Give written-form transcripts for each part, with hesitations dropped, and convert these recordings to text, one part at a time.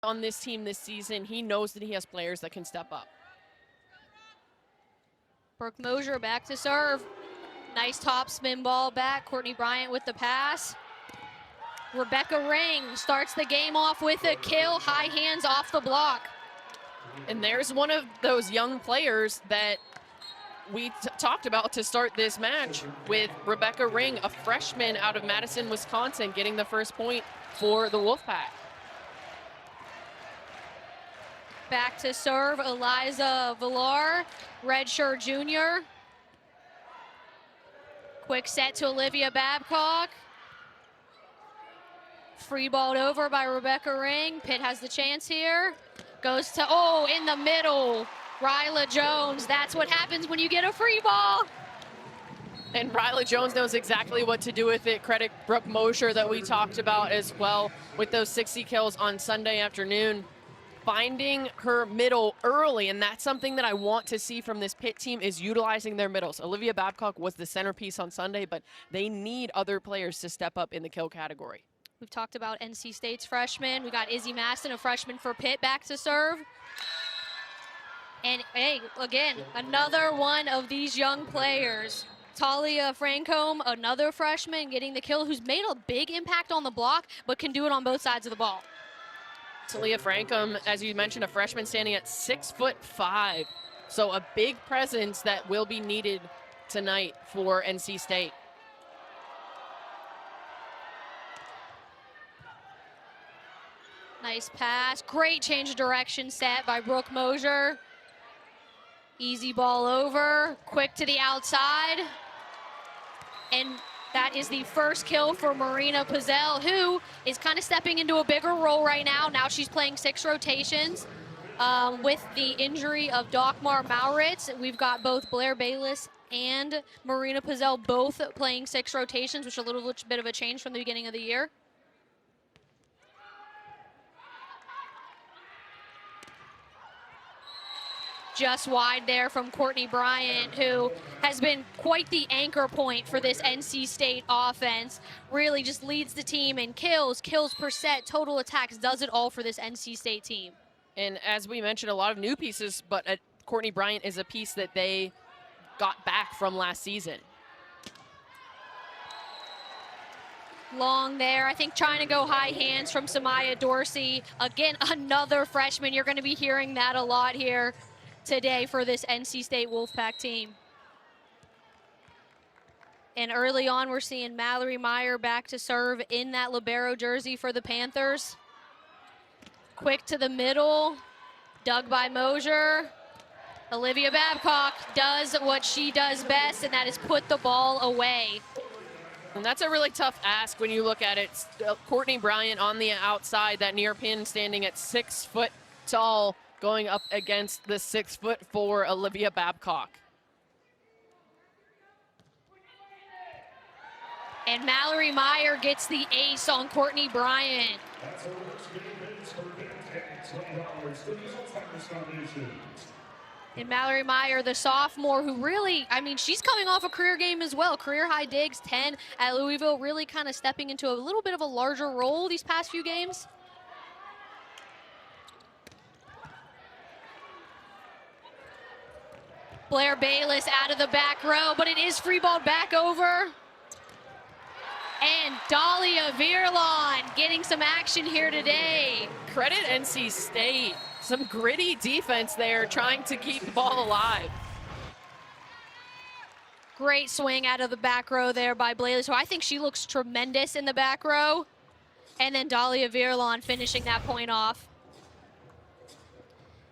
on this team this season, he knows that he has players that can step up. Brooke Mosier back to serve. Nice top spin ball back. Courtney Bryant with the pass. Rebecca Ring starts the game off with a kill. High hands off the block. And there's one of those young players that we talked about to start this match with Rebecca Ring, a freshman out of Madison, Wisconsin, getting the first point for the Wolfpack. Back to serve, Eliza Villar, redshirt junior. Quick set to Olivia Babcock. Free balled over by Rebecca Ring. Pitt has the chance here. Goes to, in the middle. Ryla Jones, that's what happens when you get a free ball. And Ryla Jones knows exactly what to do with it. Credit Brooke Mosier that we talked about as well with those 60 kills on Sunday afternoon. Finding her middle early, and that's something that I want to see from this Pitt team is utilizing their middles. Olivia Babcock was the centerpiece on Sunday, but they need other players to step up in the kill category. We've talked about NC State's freshman. We got Izzy Maston, a freshman for Pitt, back to serve. And hey, again, another one of these young players. Talia Francombe, another freshman, getting the kill, who's made a big impact on the block, but can do it on both sides of the ball. Talia Francombe, as you mentioned, a freshman standing at 6'5". So a big presence that will be needed tonight for NC State. Nice pass, great change of direction set by Brooke Mosier. Easy ball over, quick to the outside. And that is the first kill for Marina Pizzell, who is kind of stepping into a bigger role right now. Now she's playing 6 rotations. With the injury of Dokmar Mauritz, we've got both Blair Bayless and Marina Pizzell both playing 6 rotations, which is a little bit of a change from the beginning of the year. Just wide there from Courtney Bryant, who has been quite the anchor point for this NC State offense. Really just leads the team in kills, kills per set, total attacks, does it all for this NC State team. And as we mentioned, a lot of new pieces, but Courtney Bryant is a piece that they got back from last season. Long there, I think trying to go high hands from Samaya Dorsey. Again, another freshman. You're going to be hearing that a lot here today for this NC State Wolfpack team. And early on, we're seeing Mallory Meyer back to serve in that libero jersey for the Panthers. Quick to the middle, dug by Mosier. Olivia Babcock does what she does best, and that is put the ball away. And that's a really tough ask when you look at it. Courtney Bryant on the outside, that near pin standing at 6 foot tall, going up against the 6'4" Olivia Babcock. And Mallory Meyer gets the ace on Courtney Bryant. And Mallory Meyer, the sophomore, who really, I mean, she's coming off a career game as well. Career high digs, 10 at Louisville, really kind of stepping into a little bit of a larger role these past few games. Blair Bayless out of the back row, but it is free ball back over. And Dahlia Virlon getting some action here today. Credit NC State. Some gritty defense there, trying to keep the ball alive. Great swing out of the back row there by Bayless, who I think she looks tremendous in the back row. And then Dahlia Virlon finishing that point off.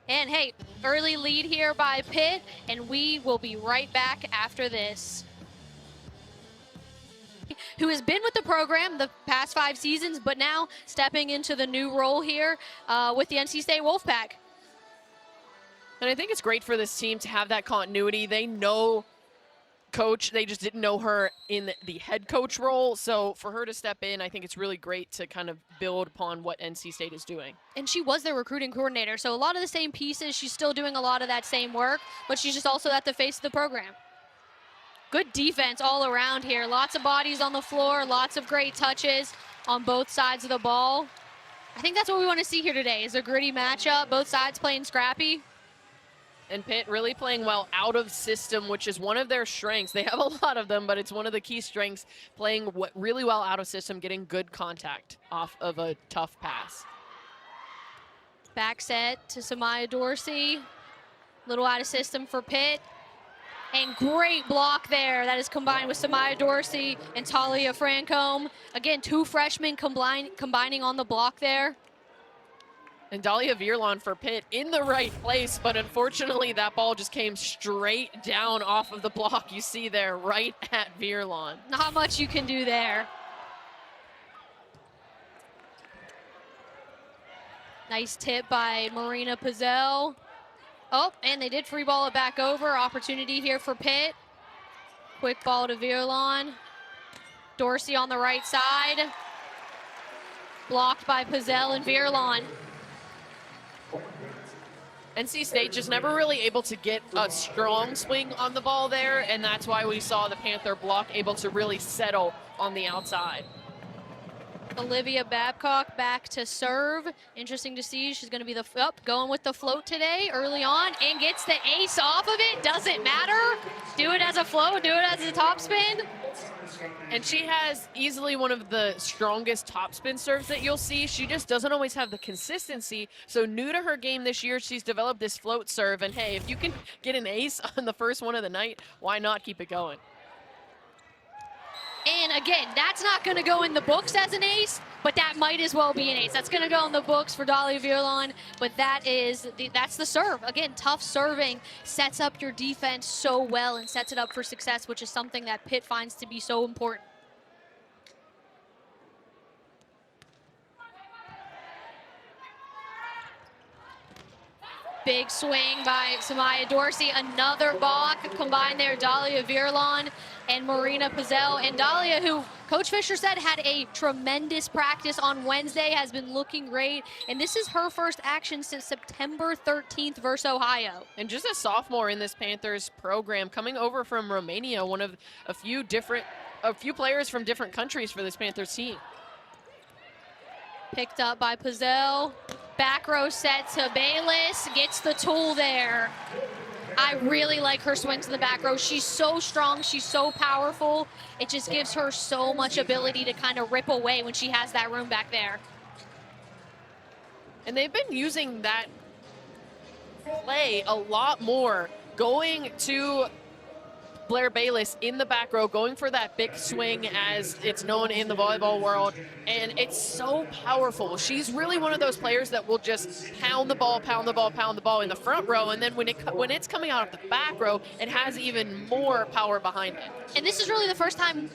And hey, early lead here by Pitt, and we will be right back after this. Who has been with the program the past 5 seasons, but now stepping into the new role here with the NC State Wolfpack. And I think it's great for this team to have that continuity. They know Coach, they just didn't know her in the head coach role. So for her to step in, I think it's really great to kind of build upon what NC State is doing. And she was their recruiting coordinator, so a lot of the same pieces. She's still doing a lot of that same work, but she's just also at the face of the program. Good defense all around here. Lots of bodies on the floor, lots of great touches on both sides of the ball. I think that's what we want to see here today, is a gritty matchup, both sides playing scrappy. And Pitt really playing well out of system, which is one of their strengths. They have a lot of them, but it's one of the key strengths, playing really well out of system, getting good contact off of a tough pass. Back set to Samaya Dorsey. Little out of system for Pitt. And great block there. That is combined with Samaya Dorsey and Talia Francombe. Again, 2 freshmen combining on the block there. And Dahlia Veerlon for Pitt in the right place, but unfortunately that ball just came straight down off of the block you see there, right at Veerlon. Not much you can do there. Nice tip by Marina Pizzell. Oh, and they did free ball it back over. Opportunity here for Pitt. Quick ball to Veerlon. Dorsey on the right side. Blocked by Pizzell and Veerlon. NC State just never really able to get a strong swing on the ball there, and that's why we saw the Panther block able to really settle on the outside. Olivia Babcock back to serve. Interesting to see. She's going to be going with the float today early on and gets the ace off of it. Doesn't matter. Do it as a float, do it as a topspin. And she has easily one of the strongest topspin serves that you'll see. She just doesn't always have the consistency. So new to her game this year, she's developed this float serve. And hey, if you can get an ace on the first one of the night, why not keep it going? And again, that's not going to go in the books as an ace, but that might as well be an ace. That's going to go in the books for Dahlia Veerlon, but that's the serve. Again, tough serving sets up your defense so well and sets it up for success, which is something that Pitt finds to be so important. Big swing by Samaya Dorsey, another balk combined there, Dahlia Veerlon and Marina Pizzell. And Dahlia, who Coach Fisher said had a tremendous practice on Wednesday, has been looking great. And this is her first action since September 13th versus Ohio. And just a sophomore in this Panthers program, coming over from Romania, one of a few players from different countries for this Panthers team. Picked up by Pizzell. Back row set to Bayless, gets the tool there. I really like her swing to the back row. She's so strong, she's so powerful. It just gives her so much ability to kind of rip away when she has that room back there. And they've been using that play a lot more, going to Blair Bayless in the back row, going for that big swing as it's known in the volleyball world, and it's so powerful. She's really one of those players that will just pound the ball in the front row, and then when it's coming out of the back row, it has even more power behind it. And this is really the first time,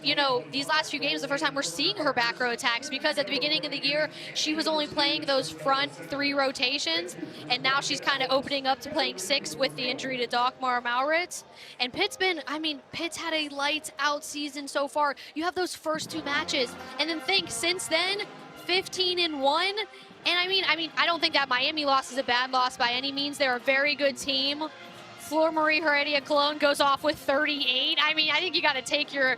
these last few games, the first time we're seeing her back row attacks, because at the beginning of the year, she was only playing those front 3 rotations, and now she's kind of opening up to playing 6 with the injury to Dagmar Mauritz. And Pitt's had a lights out season so far. You have those first 2 matches, and then think since then, 15-1. And I don't think that Miami loss is a bad loss by any means. They're a very good team. Flor Marie Heredia Cologne goes off with 38. I think you got to take your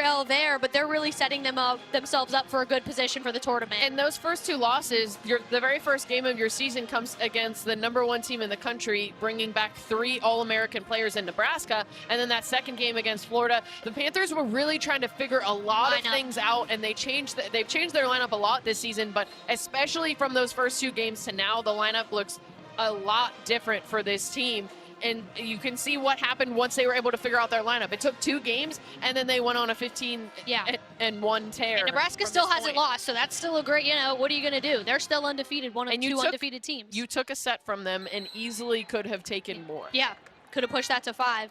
L there, but they're really setting themselves up for a good position for the tournament. And those first 2 losses, the very first game of your season comes against the #1 team in the country, bringing back 3 All-American players in Nebraska, and then that second game against Florida. The Panthers were really trying to figure a lot of things out, and they've changed their lineup a lot this season, but especially from those first 2 games to now, the lineup looks a lot different for this team. And you can see what happened once they were able to figure out their lineup. It took 2 games, and then they went on a 15-1 tear. And Nebraska still hasn't lost, so that's still a great, what are you going to do? They're still undefeated, one of 2 undefeated teams. You took a set from them and easily could have taken more. Yeah, could have pushed that to 5.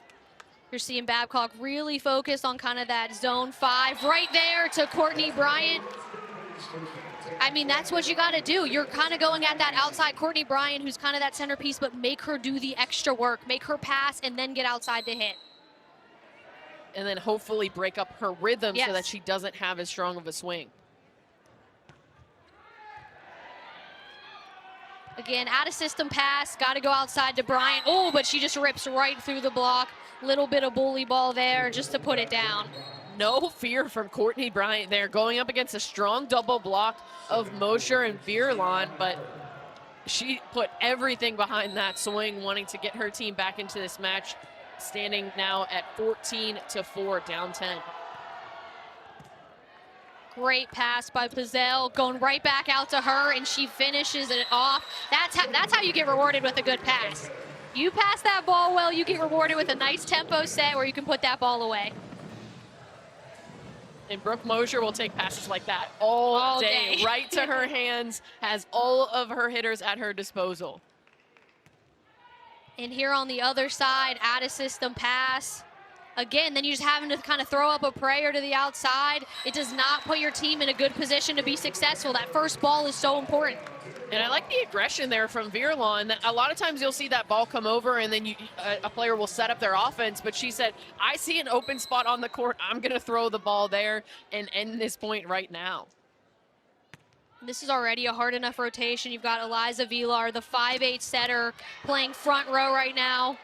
You're seeing Babcock really focus on kind of that zone 5 right there to Courtney Bryant. That's what you got to do. You're kind of going at that outside Courtney Bryant, who's kind of that centerpiece, but make her do the extra work. Make her pass and then get outside to hit. And then hopefully break up her rhythm so that she doesn't have as strong of a swing. Again, out of system pass, got to go outside to Bryant. Oh, but she just rips right through the block. Little bit of bully ball there just to put it down. no fear from Courtney Bryant there, going up against a strong double block of Mosher and Virlan, but she put everything behind that swing, wanting to get her team back into this match, standing now at 14-4, down 10. Great pass by Pizzelle, going right back out to her, and she finishes it off. That's how you get rewarded with a good pass. You pass that ball well, you get rewarded with a nice tempo set where you can put that ball away. And Brooke Mosher will take passes like that all day, right to her hands, has all of her hitters at her disposal. And here on the other side, out of system pass. Again, then you're just having to kind of throw up a prayer to the outside. It does not put your team in a good position to be successful. That first ball is so important. And I like the aggression there from Virlan. That a lot of times you'll see that ball come over and then a player will set up their offense. But she said, I see an open spot on the court. I'm going to throw the ball there and end this point right now. This is already a hard enough rotation. You've got Eliza Vilar, the 5'8" setter, playing front row right now,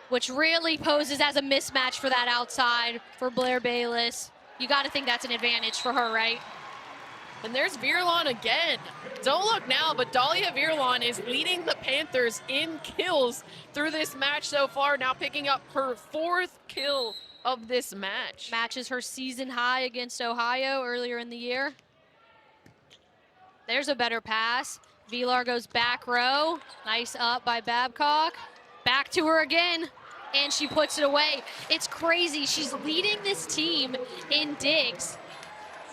which really poses as a mismatch for that outside for Blair Bayless. You got to think that's an advantage for her, right? And there's Virlan again. Don't look now, but Dahlia Virlan is leading the Panthers in kills through this match so far, now picking up her 4th kill of this match. Matches her season high against Ohio earlier in the year. There's a better pass. Vilar goes back row. Nice up by Babcock. Back to her again, and she puts it away. It's crazy. She's leading this team in digs,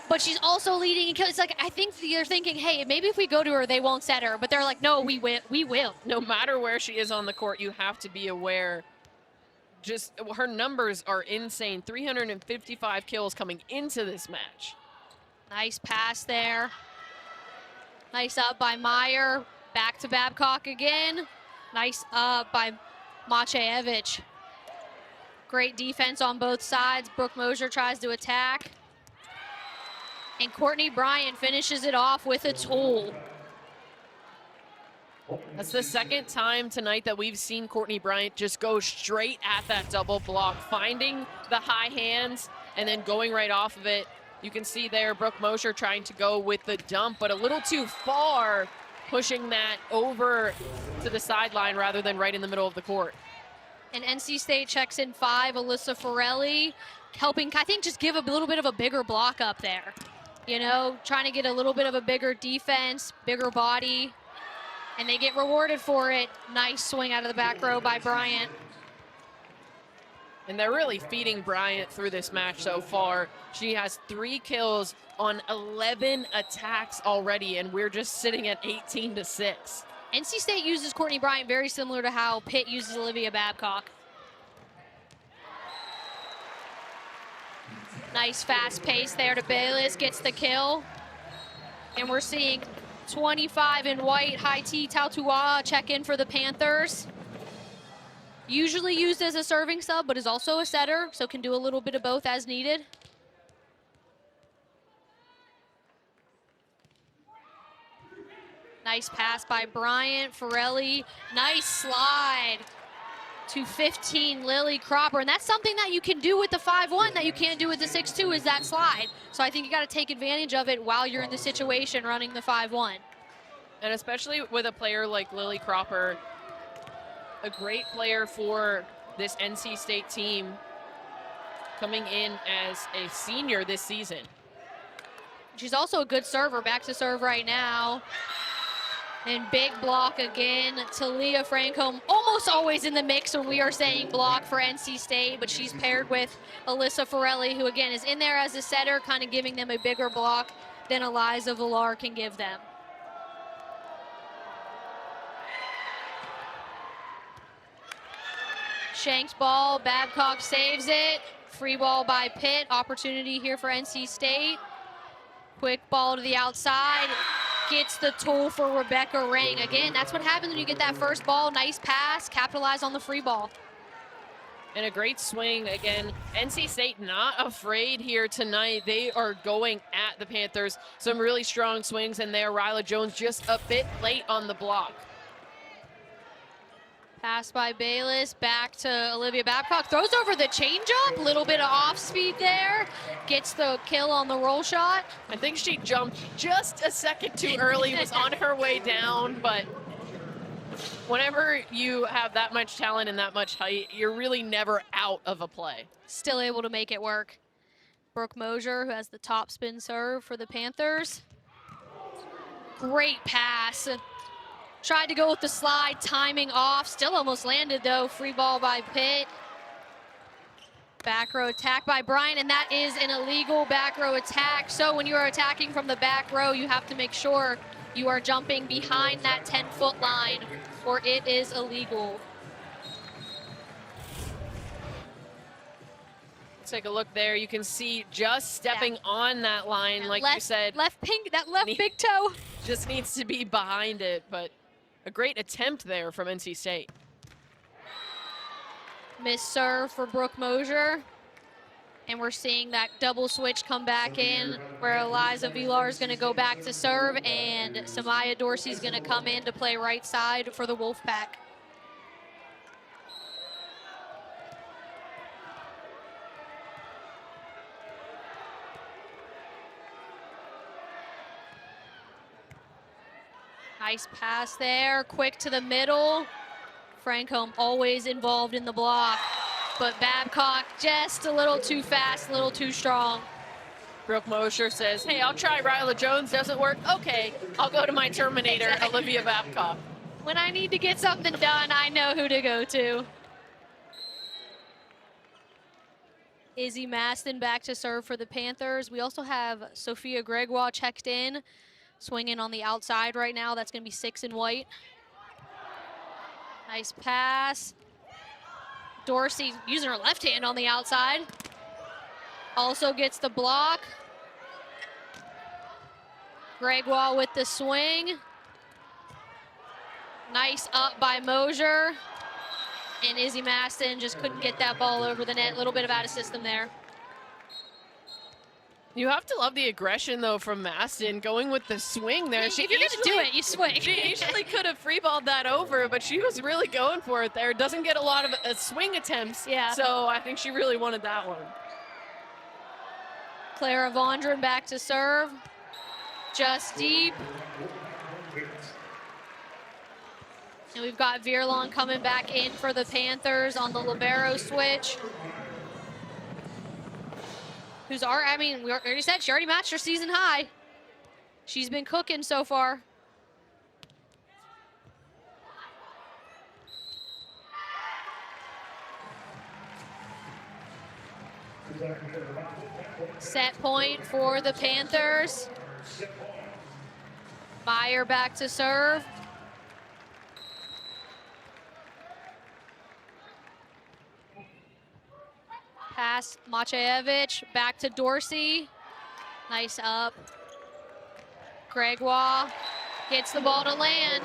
but she's also leading in kills. It's like, I think they're thinking, hey, maybe if we go to her, they won't set her. But they're like, no, we will. No matter where she is on the court, you have to be aware. Just her numbers are insane. 355 kills coming into this match. Nice pass there. Nice up by Meyer. Back to Babcock again. Nice up by Maciejewicz. Great defense on both sides. Brooke Mosher tries to attack. And Courtney Bryant finishes it off with a tool. That's the second time tonight that we've seen Courtney Bryant just go straight at that double block, finding the high hands and then going right off of it. You can see there Brooke Mosher trying to go with the dump, but a little too far, pushing that over to the sideline rather than right in the middle of the court. And NC State checks in 5, Alyssa Forelli, helping, I think, just give a little bit of a bigger block up there. You know, trying to get a little bit of a bigger defense, bigger body, and they get rewarded for it. Nice swing out of the back row by Bryant. And they're really feeding Bryant through this match so far. She has 3 kills on 11 attacks already, and we're just sitting at 18-6. NC State uses Courtney Bryant very similar to how Pitt uses Olivia Babcock. Nice fast pace there to Bayless, gets the kill. And we're seeing 25 in white, Haiti Tautua check in for the Panthers. Usually used as a serving sub, but is also a setter, so can do a little bit of both as needed. Nice pass by Bryant, Forelli. Nice slide to 15, Lily Cropper. And that's something that you can do with the 5'1" that you can't do with the 6'2", is that slide. So I think you got to take advantage of it while you're in the situation running the 5'1". And especially with a player like Lily Cropper, a great player for this NC State team, coming in as a senior this season. She's also a good server, back to serve right now. And big block again. Talia Francombe, almost always in the mix when we are saying block for NC State, but she's paired with Alyssa Forelli, who again is in there as a setter, kind of giving them a bigger block than Eliza Villar can give them. Shanks ball, Babcock saves it. Free ball by Pitt, opportunity here for NC State. Quick ball to the outside, gets the tool for Rebecca Ring. Again, that's what happens when you get that first ball. Nice pass, capitalize on the free ball. And a great swing again. NC State not afraid here tonight. They are going at the Panthers. Some really strong swings in there. Ryla Jones just a bit late on the block. Pass by Bayless, back to Olivia Babcock. Throws over the changeup, little bit of off speed there. Gets the kill on the roll shot. I think she jumped just a second too early, was on her way down, but whenever you have that much talent and that much height, you're really never out of a play. Still able to make it work. Brooke Mosier, who has the top spin serve for the Panthers. Great pass. Tried to go with the slide, timing off. Still almost landed though. Free ball by Pitt. Back row attack by Bryant, and that is an illegal back row attack. So when you are attacking from the back row, you have to make sure you are jumping behind that 10-foot line, or it is illegal. Take a look there. You can see just stepping on that line, that like you said. Left big toe. Just needs to be behind it, but a great attempt there from NC State. Miss serve for Brooke Mosier. And we're seeing that double switch come back in where Eliza Villar is going to go back to serve and Samaya Dorsey is going to come in to play right side for the Wolfpack. Nice pass there, quick to the middle. Francombe always involved in the block, but Babcock just a little too fast, a little too strong. Brooke Mosier says, hey, I'll try Ryla Jones, doesn't work? Okay, I'll go to my Terminator, exactly. Olivia Babcock. When I need to get something done, I know who to go to. Izzy Maston back to serve for the Panthers. We also have Sophia Gregoire checked in. Swinging on the outside right now. That's going to be 6 in white. Nice pass. Dorsey using her left hand on the outside. Also gets the block. Gregoire with the swing. Nice up by Mosier. And Izzy Maston just couldn't get that ball over the net. A little bit of out of system there. You have to love the aggression, though, from Maston, going with the swing there. If you're going to do it, you swing. She easily could have freeballed that over, but she was really going for it there. Doesn't get a lot of swing attempts, so I think she really wanted that one. Clara Vondran back to serve. Just deep. And we've got Virlon coming back in for the Panthers on the libero switch. We already said she already matched her season high. She's been cooking so far. Set point for the Panthers. Meyer back to serve. Pass Maciejewicz, back to Dorsey. Nice up. Gregoire gets the ball to land.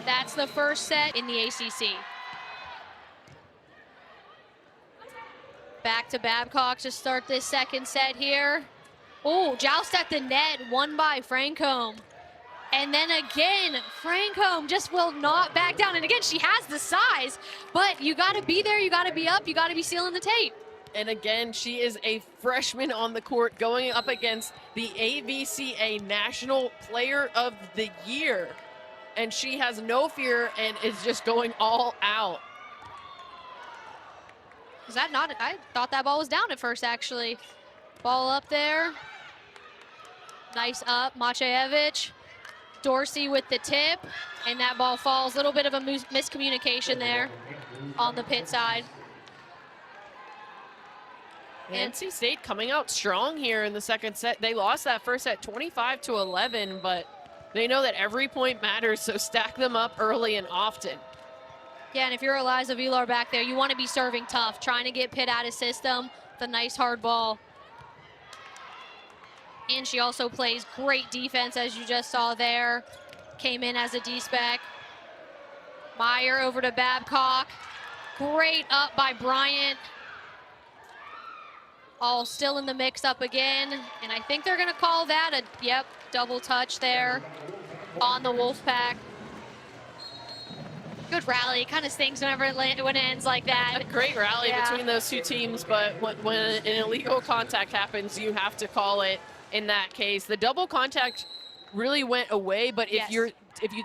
That's the first set in the ACC. Back to Babcock to start this second set here. Oh, joust at the net, won by Francombe. And then again, Francombe just will not back down. And again, she has the size, but you got to be there, you got to be up, you got to be sealing the tape. And again, she is a freshman on the court going up against the AVCA National Player of the Year. And she has no fear and is just going all out. Was that not? I thought that ball was down at first, actually. Ball up there. Nice up, Maciejewicz. Dorsey with the tip, and that ball falls. A little bit of a miscommunication there on the Pitt side. NC State coming out strong here in the second set. They lost that first set 25-11, but they know that every point matters, so stack them up early and often. Yeah, and if you're Eliza Villar back there, you want to be serving tough, trying to get Pitt out of system with a nice hard ball. And she also plays great defense, as you just saw there. Came in as a D-spec. Meyer over to Babcock. Great up by Bryant. All still in the mix up again. And I think they're going to call that a, double touch there. on the Wolfpack. Good rally. Kind of stings whenever when it ends like that. A great rally between those two teams, but when an illegal contact happens, you have to call it in that case. The double contact really went away, but if you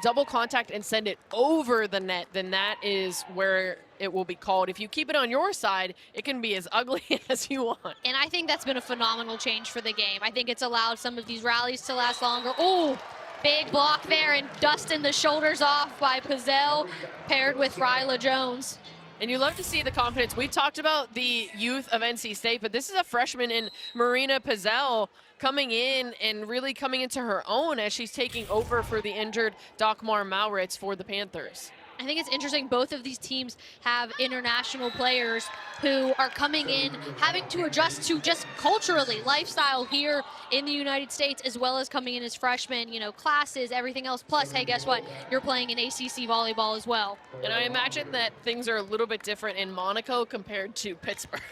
double contact and send it over the net, then that is where it will be called. If you keep it on your side, it can be as ugly as you want. And I think that's been a phenomenal change for the game. I think it's allowed some of these rallies to last longer. Oh, big block there, and dusting the shoulders off by Pizzell, paired with Ryla Jones. And you love to see the confidence. We talked about the youth of NC State, but this is a freshman in Marina Pizzell coming in and really coming into her own as she's taking over for the injured Dokmar Mauritz for the Panthers. I think it's interesting, both of these teams have international players who are coming in, having to adjust to just culturally, lifestyle here in the United States, as well as coming in as freshmen, you know, classes, everything else. Plus, hey, guess what? You're playing in ACC volleyball as well. And I imagine that things are a little bit different in Monaco compared to Pittsburgh.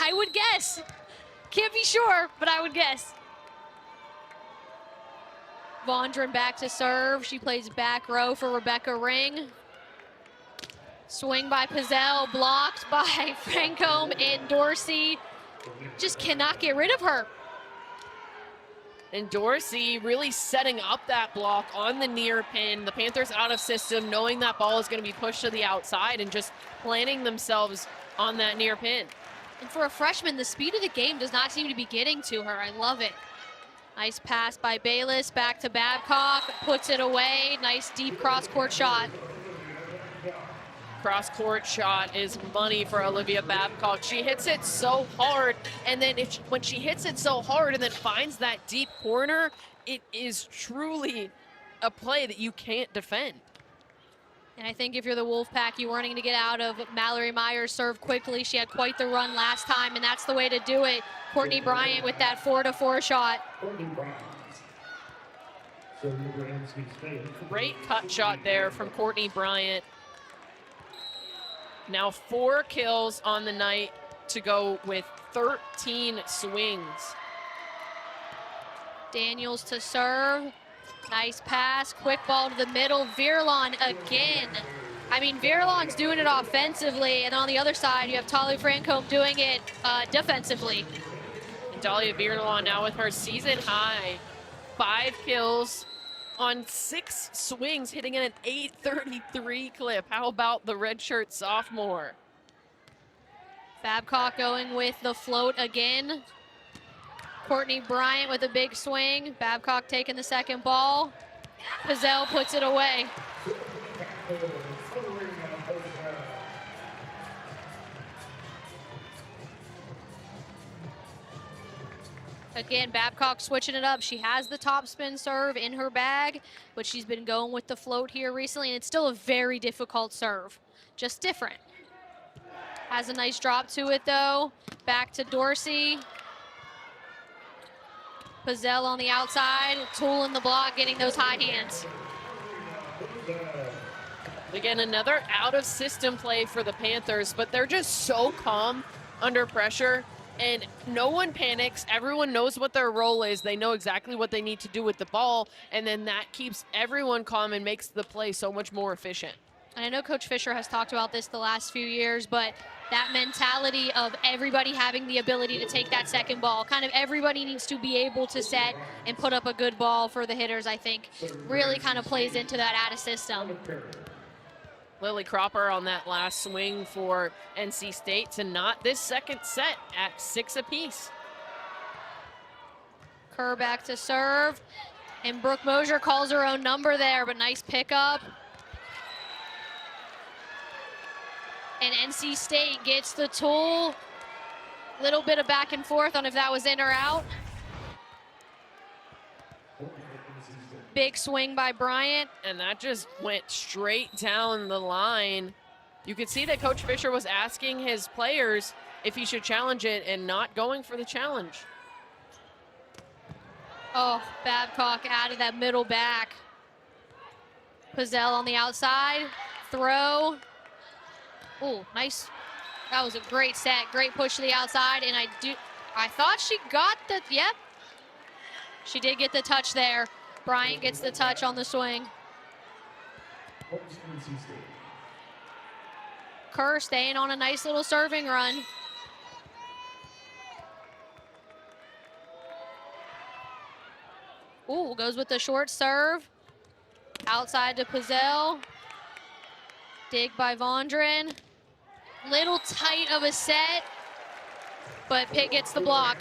I would guess. Can't be sure, but I would guess. Vondran back to serve. She plays back row for Rebecca Ring. Swing by Pizzell, blocked by Francombe and Dorsey. Just cannot get rid of her. And Dorsey really setting up that block on the near pin. The Panthers out of system, knowing that ball is going to be pushed to the outside and just planning themselves on that near pin. And for a freshman, the speed of the game does not seem to be getting to her. I love it. Nice pass by Bayless, back to Babcock, puts it away. Nice deep cross-court shot. Cross-court shot is money for Olivia Babcock. She hits it so hard, and then when she hits it so hard and then finds that deep corner, it is truly a play that you can't defend. And I think if you're the Wolfpack, you're wanting to get out of Mallory Myers' serve quickly. She had quite the run last time, and that's the way to do it. Courtney Bryant with that 4-4 shot. Great cut shot there from Courtney Bryant. Now 4 kills on the night to go with 13 swings. Daniels to serve. Nice pass, quick ball to the middle. Virlon again. I mean, Virlon's doing it offensively, and on the other side, you have Talia Francombe doing it defensively. And Dahlia Virlon now with her season high 5 kills on 6 swings, hitting at an 833 clip. How about the redshirt sophomore? Babcock going with the float again. Courtney Bryant with a big swing. Babcock taking the second ball. Pizzell puts it away. Again, Babcock switching it up. She has the topspin serve in her bag, but she's been going with the float here recently, and it's still a very difficult serve, just different. Has a nice drop to it, though. Back to Dorsey. Pizzell on the outside, Tool in the block, getting those high hands. Again, another out-of-system play for the Panthers, but they're just so calm under pressure, and no one panics. Everyone knows what their role is. They know exactly what they need to do with the ball, and then that keeps everyone calm and makes the play so much more efficient. And I know Coach Fisher has talked about this the last few years, but that mentality of everybody having the ability to take that second ball, kind of everybody needs to be able to set and put up a good ball for the hitters, I think, really kind of plays into that out of system. Lily Cropper on that last swing for NC State to knot this second set at 6 apiece. Kerr back to serve, and Brooke Mosier calls her own number there, but nice pickup. And NC State gets the Tool. Little bit of back and forth on if that was in or out. Big swing by Bryant. And that just went straight down the line. You could see that Coach Fisher was asking his players if he should challenge it and not going for the challenge. Oh, Babcock out of that middle back. Pizzell on the outside. Throw. Oh, nice. That was a great set. Great push to the outside. And I thought she got the, yep. She did get the touch there. Bryant gets the touch on the swing. Kerr staying on a nice little serving run. Ooh, goes with the short serve. Outside to Pizzell. Dig by Vondren. Little tight of a set, but Pitt gets the block.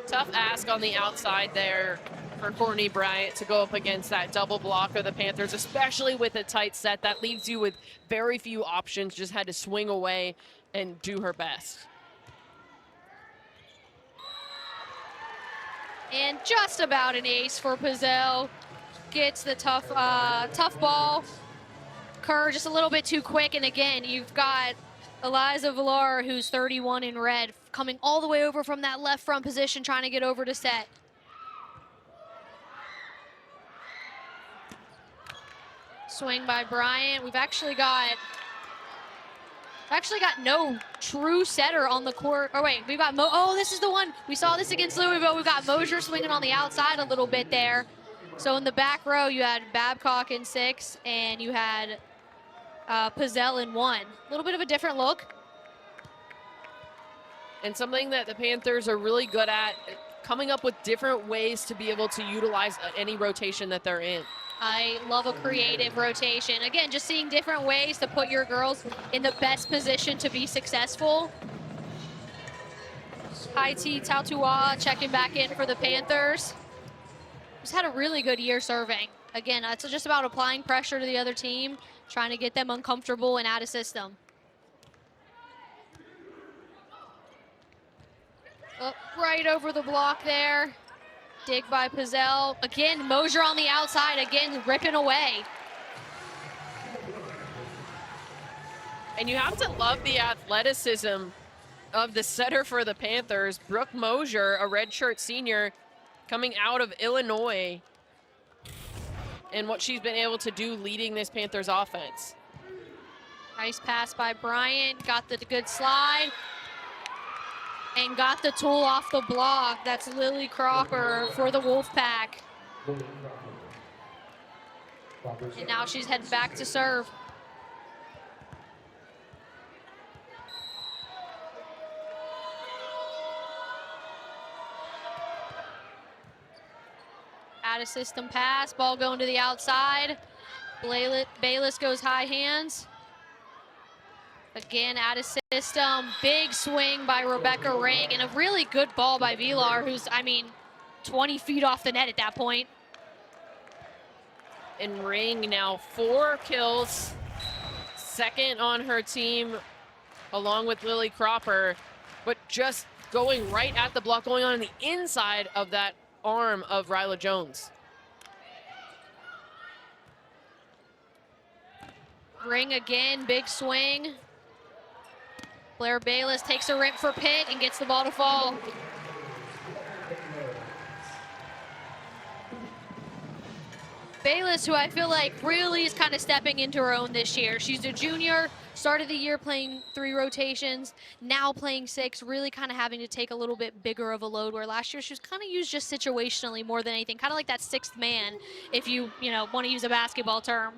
Tough ask on the outside there for Courtney Bryant to go up against that double block of the Panthers, especially with a tight set. That leaves you with very few options. Just had to swing away and do her best. And just about an ace for Pizzell. Gets the tough ball. Kerr just a little bit too quick, and again, you've got Eliza Villar, who's 31 in red, coming all the way over from that left front position, trying to get over to set. Swing by Bryant. We've actually got no true setter on the court. Oh wait, we've got oh, this is the one. We saw this against Louisville. We've got Mosier swinging on the outside a little bit there. So in the back row, you had Babcock in 6, and you had Pizzell in 1. A little bit of a different look. And something that the Panthers are really good at, coming up with different ways to be able to utilize any rotation that they're in. I love a creative rotation. Again, just seeing different ways to put your girls in the best position to be successful. Haiti Tautua checking back in for the Panthers. He's had a really good year serving. Again, it's just about applying pressure to the other team, trying to get them uncomfortable and out of system. Right over the block there. Dig by Pizzell. Again, Mosier on the outside, again, ripping away. And you have to love the athleticism of the setter for the Panthers, Brooke Mosier, a redshirt senior coming out of Illinois, and what she's been able to do leading this Panthers offense. Nice pass by Bryant, got the good slide, and got the tool off the block. That's Lily Cropper for the Wolfpack. And now she's heading back to serve. Out of system pass, ball going to the outside. Bayless goes high hands. Again, out of system, big swing by Rebecca Ring, and a really good ball by Villar, who's, 20 feet off the net at that point. And Ring now 4 kills, second on her team, along with Lily Cropper, but just going right at the block, going on the inside of that arm of Ryla Jones. Ring again, big swing. Blair Bayless takes a rip for Pitt and gets the ball to fall. Bayless, who I feel like really is kind of stepping into her own this year. She's a junior, started the year playing 3 rotations, now playing 6, really kind of having to take a little bit bigger of a load, where last year she was kind of used just situationally more than anything, kind of like that 6th man, if you want to use a basketball term.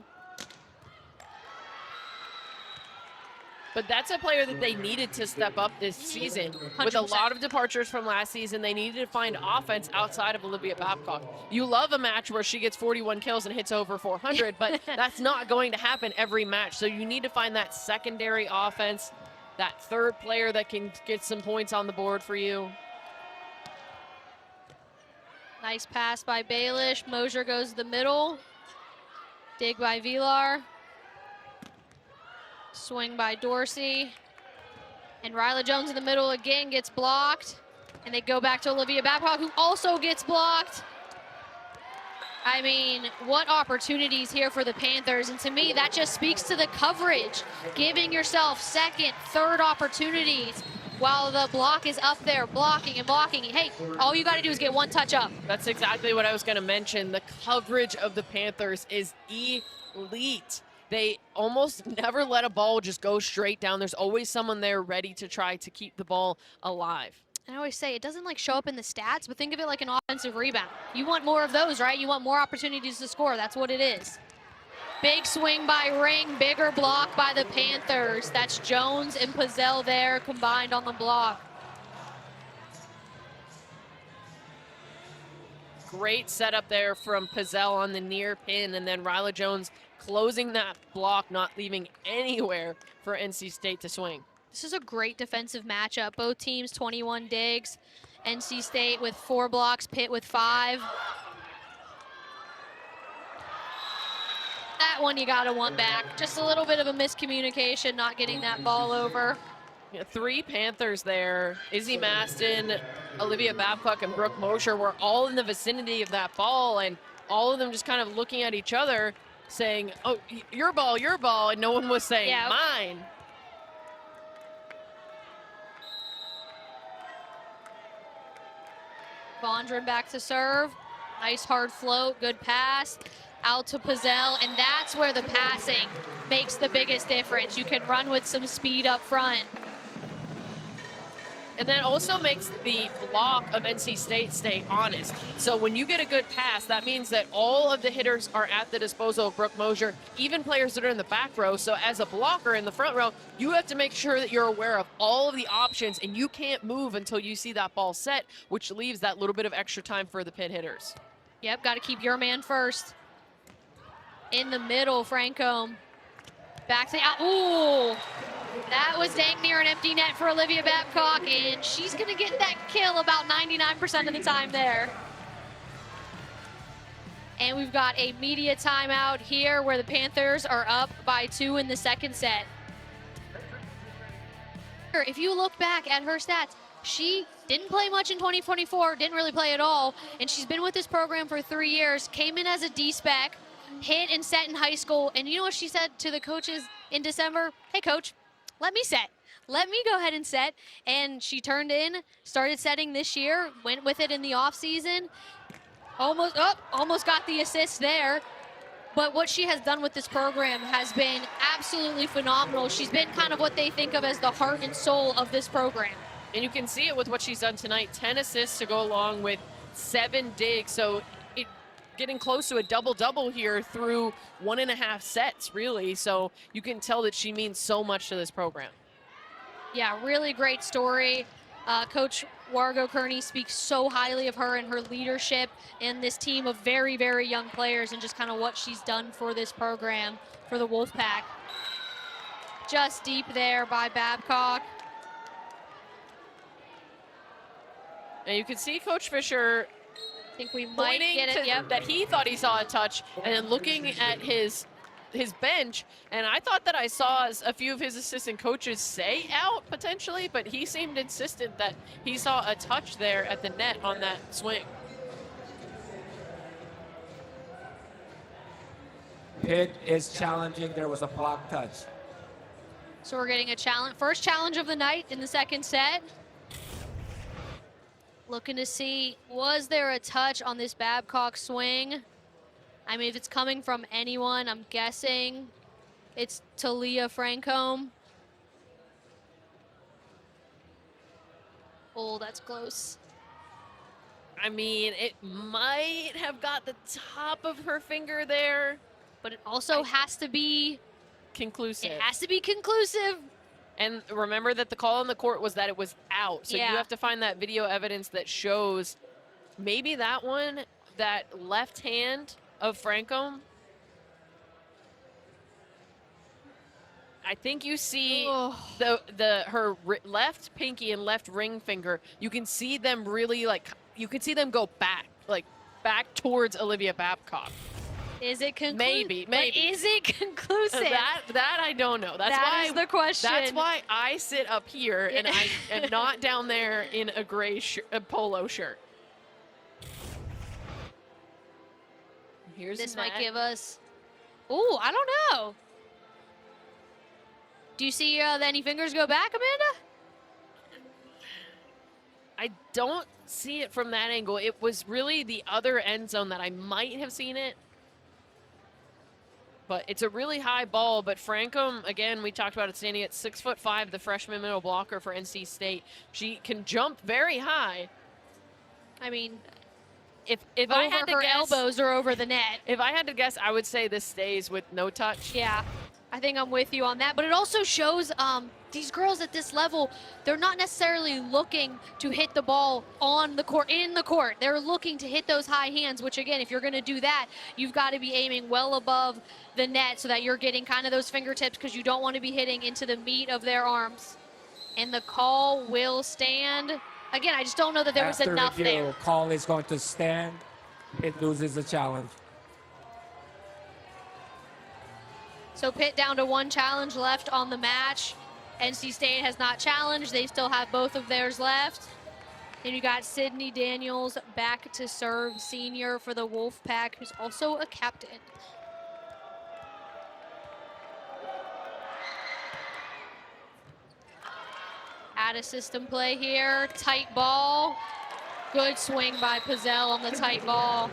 But that's a player that they needed to step up this season. 100%. With a lot of departures from last season, they needed to find offense outside of Olivia Babcock. You love a match where she gets 41 kills and hits over 400, but that's not going to happen every match. So you need to find that secondary offense, that 3rd player that can get some points on the board for you. Nice pass by Baelish. Mosier goes to the middle. Dig by Villar. Swing by Dorsey. And Ryla Jones in the middle again gets blocked. And they go back to Olivia Babcock, who also gets blocked. What opportunities here for the Panthers. And to me, that just speaks to the coverage. Giving yourself 2nd, 3rd opportunities while the block is up there blocking and blocking. Hey, all you got to do is get 1 touch up. That's exactly what I was going to mention. The coverage of the Panthers is elite. They almost never let a ball just go straight down. There's always someone there ready to try to keep the ball alive. and I always say it doesn't like show up in the stats, but think of it like an offensive rebound. You want more of those, right? You want more opportunities to score. That's what it is. Big swing by Ring, bigger block by the Panthers. That's Jones and Pizzell there combined on the block. Great setup there from Pizzell on the near pin, and then Ryla Jones closing that block, not leaving anywhere for NC State to swing. This is a great defensive matchup. Both teams 21 digs. NC State with 4 blocks, Pitt with 5. That one you gotta want back. Just a little bit of a miscommunication, not getting that ball over. Yeah, 3 Panthers there. Izzy Maston, Olivia Babcock, and Brooke Mosher were all in the vicinity of that ball, and all of them just kind of looking at each other saying, oh, your ball, and no one was saying, yeah, mine. Vondran back to serve. Nice hard float, good pass. Out to Pizzell, and that's where the passing makes the biggest difference. You can run with some speed up front. And that also makes the block of NC State stay honest. So when you get a good pass, that means that all of the hitters are at the disposal of Brooke Mosher, even players that are in the back row. So as a blocker in the front row, you have to make sure that you're aware of all of the options, and you can't move until you see that ball set, which leaves that little bit of extra time for the Pitt hitters. Yep, got to keep your man first. In the middle, Francombe. Back to the, ooh, that was dang near an empty net for Olivia Babcock, and she's going to get that kill about 99% of the time there. And we've got a media timeout here where the Panthers are up by 2 in the second set. If you look back at her stats, she didn't play much in 2024, didn't really play at all, and she's been with this program for 3 years, came in as a D-spec, hit and set in high school, and you know what she said to the coaches in December? Hey, coach, let me set. Let me go ahead and set. And she turned in, started setting this year, went with it in the offseason. Almost got the assist there. But what she has done with this program has been absolutely phenomenal. She's been kind of what they think of as the heart and soul of this program. And you can see it with what she's done tonight. 10 assists to go along with 7 digs. So getting close to a double-double here through 1.5 sets, really. So you can tell that she means so much to this program. Yeah, really great story. Coach Wargo Kearney speaks so highly of her and her leadership and this team of very, very young players and just kind of what she's done for this program, for the Wolfpack. Just deep there by Babcock. And you can see Coach Fisher I think we might get it. Yep. That he thought he saw a touch, and then looking at his bench, and I thought that I saw a few of his assistant coaches say out potentially, but he seemed insistent that he saw a touch there at the net on that swing. Pitt is challenging. There was a block touch. So we're getting a challenge, first challenge of the night in the second set. Looking to see, was there a touch on this Babcock swing? I mean, if it's coming from anyone, I'm guessing it's Talia Francombe. Oh, that's close. I mean, it might have got the top of her finger there, but it also has to be conclusive. It has to be conclusive. And remember that the call on the court was that it was out. So you have to find that video evidence that shows maybe that one, that left hand of Francombe. I think you see her left pinky and left ring finger. You can see them really you can see them go back towards Olivia Babcock. Is it conclusive? Maybe. But is it conclusive? That I don't know. That is the question. That's why I sit up here and I am not down there in a gray polo shirt. Here's this net. might give us. Ooh, I don't know. Do you see any fingers go back, Amanda? I don't see it from that angle. It was really the other end zone that I might have seen it. But it's a really high ball, but Frankum, again, we talked about it standing at 6'5", the freshman middle blocker for NC State. She can jump very high. I mean, if I had to her guess, elbows are over the net. If I had to guess, I would say this stays with no touch. Yeah, I think I'm with you on that. But it also shows these girls at this level, they're not necessarily looking to hit the ball on the court, in the court. They're looking to hit those high hands, which again, if you're going to do that, you've got to be aiming well above the net so that you're getting kind of those fingertips, because you don't want to be hitting into the meat of their arms. And the call will stand. Again, I just don't know that there was enough there. Call is going to stand. It loses the challenge. So Pitt down to 1 challenge left on the match. NC State has not challenged. They still have both of theirs left. And you got Sydney Daniels back to serve, senior for the Wolfpack, who's also a captain. Add a system play here. Tight ball. Good swing by Pizzell on the tight ball.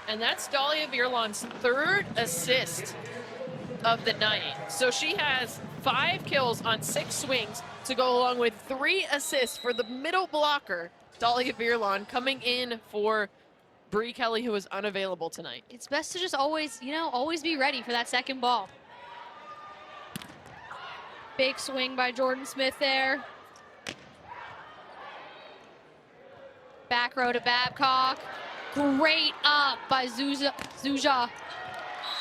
And that's Dahlia Virlon's 3rd assist of the night. So she has 5 kills on 6 swings to go along with 3 assists for the middle blocker, Dahlia Virlon, coming in for Bree Kelly, who is unavailable tonight. It's best to just always, always be ready for that second ball. Big swing by Jordan Smith there. Back row to Babcock. Great up by Zuja.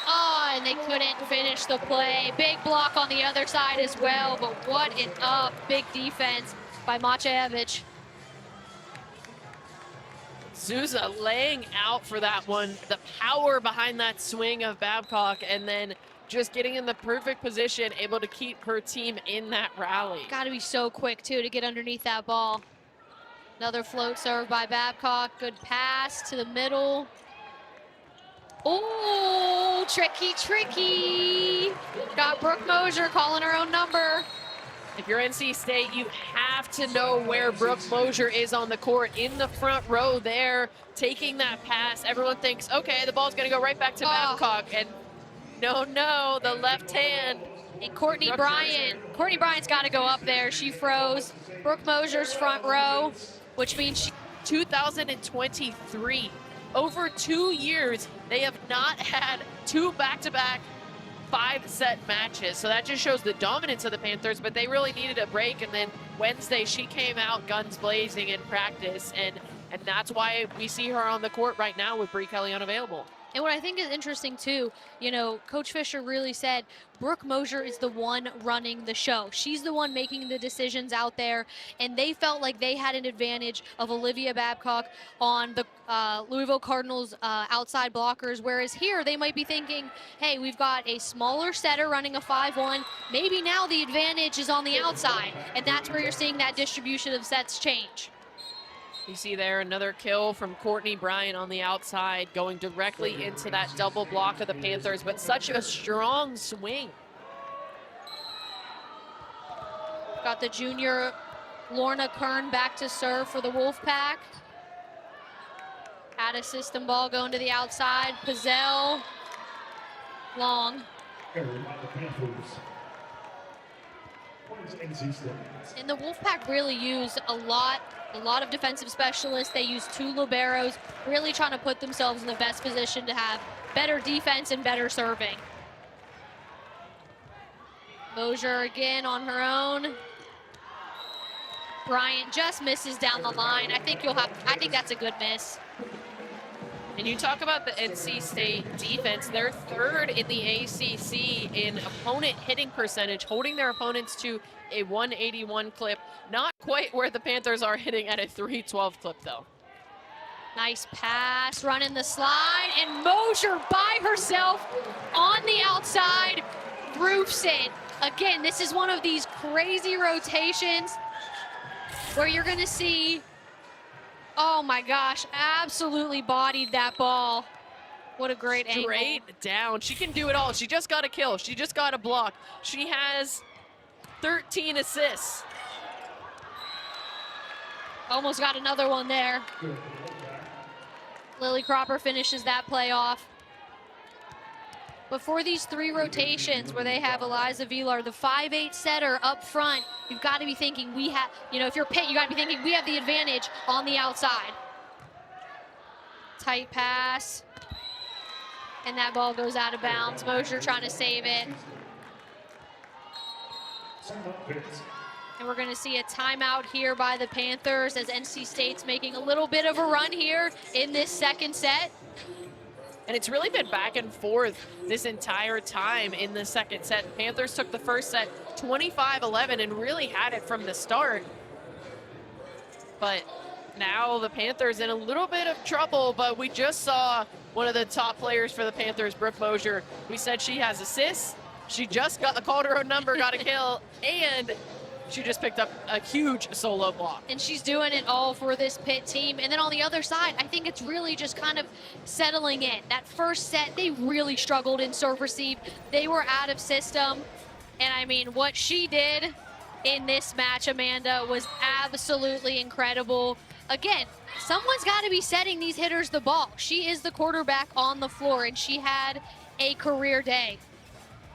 Oh, and they couldn't finish the play. Big block on the other side as well, but what an up. Big defense by Maciejewicz. Zuza laying out for that one. The power behind that swing of Babcock, and then just getting in the perfect position, able to keep her team in that rally. Got to be so quick, too, to get underneath that ball. Another float serve by Babcock. Good pass to the middle. Oh, tricky, tricky. Got Brooke Mosier calling her own number. If you're NC State, you have to know where Brooke Mosier is on the court, in the front row there, taking that pass. Everyone thinks, okay, the ball's going to go right back to Babcock. And no, the left hand. And Courtney Bryant's got to go up there. She froze. Brooke Mosier's front row, which means 2023. Over 2 years, they have not had 2 back-to-back 5-set matches. So that just shows the dominance of the Panthers, but they really needed a break. And then Wednesday, she came out guns blazing in practice. And that's why we see her on the court right now with Bree Kelly unavailable. And what I think is interesting, too, Coach Fisher really said Brooke Mosier is the one running the show. She's the one making the decisions out there, and they felt like they had an advantage of Olivia Babcock on the Louisville Cardinals outside blockers, whereas here they might be thinking, hey, we've got a smaller setter running a 5-1. Maybe now the advantage is on the outside, and that's where you're seeing that distribution of sets change. You see there another kill from Courtney Bryant on the outside, going directly into that double block of the Panthers, but such a strong swing. Got the junior Lorna Kern back to serve for the Wolfpack. Had a system ball going to the outside. Pizzell, long. And the Wolfpack really used a lot of defensive specialists. They used 2 liberos, really trying to put themselves in the best position to have better defense and better serving. Mosier again on her own. Bryant just misses down the line. I think that's a good miss. And you talk about the NC State defense, they're 3rd in the ACC in opponent hitting percentage, holding their opponents to a 181 clip. Not quite where the Panthers are hitting at a 312 clip, though. Nice pass, running the slide, and Mosier by herself on the outside, roofs it. Again, this is one of these crazy rotations where you're going to see, oh my gosh, absolutely bodied that ball. What a great angle. Straight down. She can do it all. She just got a kill. She just got a block. She has 13 assists. Almost got another one there. Lily Cropper finishes that play off. But for these 3 rotations where they have Eliza Vilar, the 5'8" setter up front, you've got to be thinking we have, if you're Pitt, you got to be thinking we have the advantage on the outside. Tight pass. And that ball goes out of bounds. Mosher trying to save it. And we're going to see a timeout here by the Panthers as NC State's making a little bit of a run here in this second set. And it's really been back and forth this entire time in the second set. The Panthers took the first set 25-11 and really had it from the start. But now the Panthers in a little bit of trouble, but we just saw one of the top players for the Panthers, Brooke Mosher. We said she has assists. She just called her own number, got a kill, and she just picked up a huge solo block. And she's doing it all for this Pitt team. And then on the other side, I think it's really just kind of settling in. That first set, they really struggled in serve receive. They were out of system. And I mean, what she did in this match, Amanda, was absolutely incredible. Again, someone's got to be setting these hitters the ball. She is the quarterback on the floor, and she had a career day.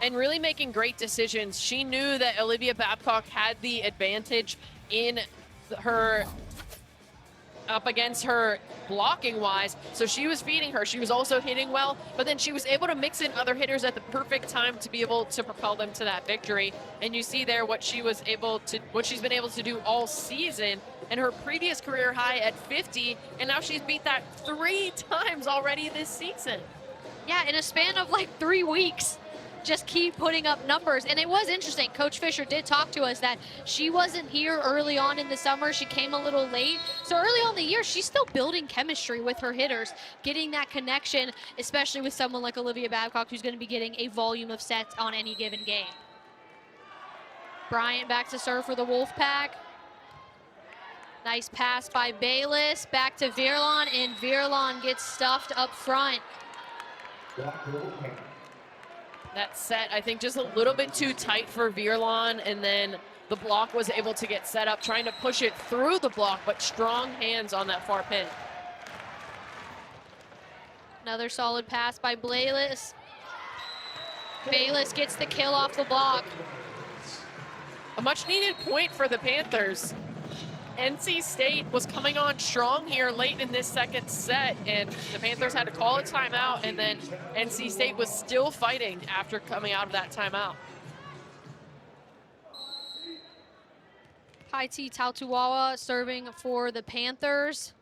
And really making great decisions. She knew that Olivia Babcock had the advantage in her, up against her blocking wise, so she was feeding her. She was also hitting well, but then she was able to mix in other hitters at the perfect time to be able to propel them to that victory. And you see there what she's been able to do all season, and her previous career high at 50, and now she's beat that 3 times already this season. Yeah, in a span of like 3 weeks. Just keep putting up numbers. And it was interesting. Coach Fisher did talk to us that she wasn't here early on in the summer. She came a little late. So early on in the year, she's still building chemistry with her hitters, getting that connection, especially with someone like Olivia Babcock, who's going to be getting a volume of sets on any given game. Bryant back to serve for the Wolfpack. Nice pass by Bayless. Back to Virlon, and Virlon gets stuffed up front. That set, I think, just a little bit too tight for Virlon, and then the block was able to get set up, trying to push it through the block, but strong hands on that far pin. Another solid pass by Bayless. Bayless gets the kill off the block. A much needed point for the Panthers. NC State was coming on strong here late in this second set, and the Panthers had to call a timeout, and then NC State was still fighting after coming out of that timeout. Paiti Tautuawa serving for the Panthers.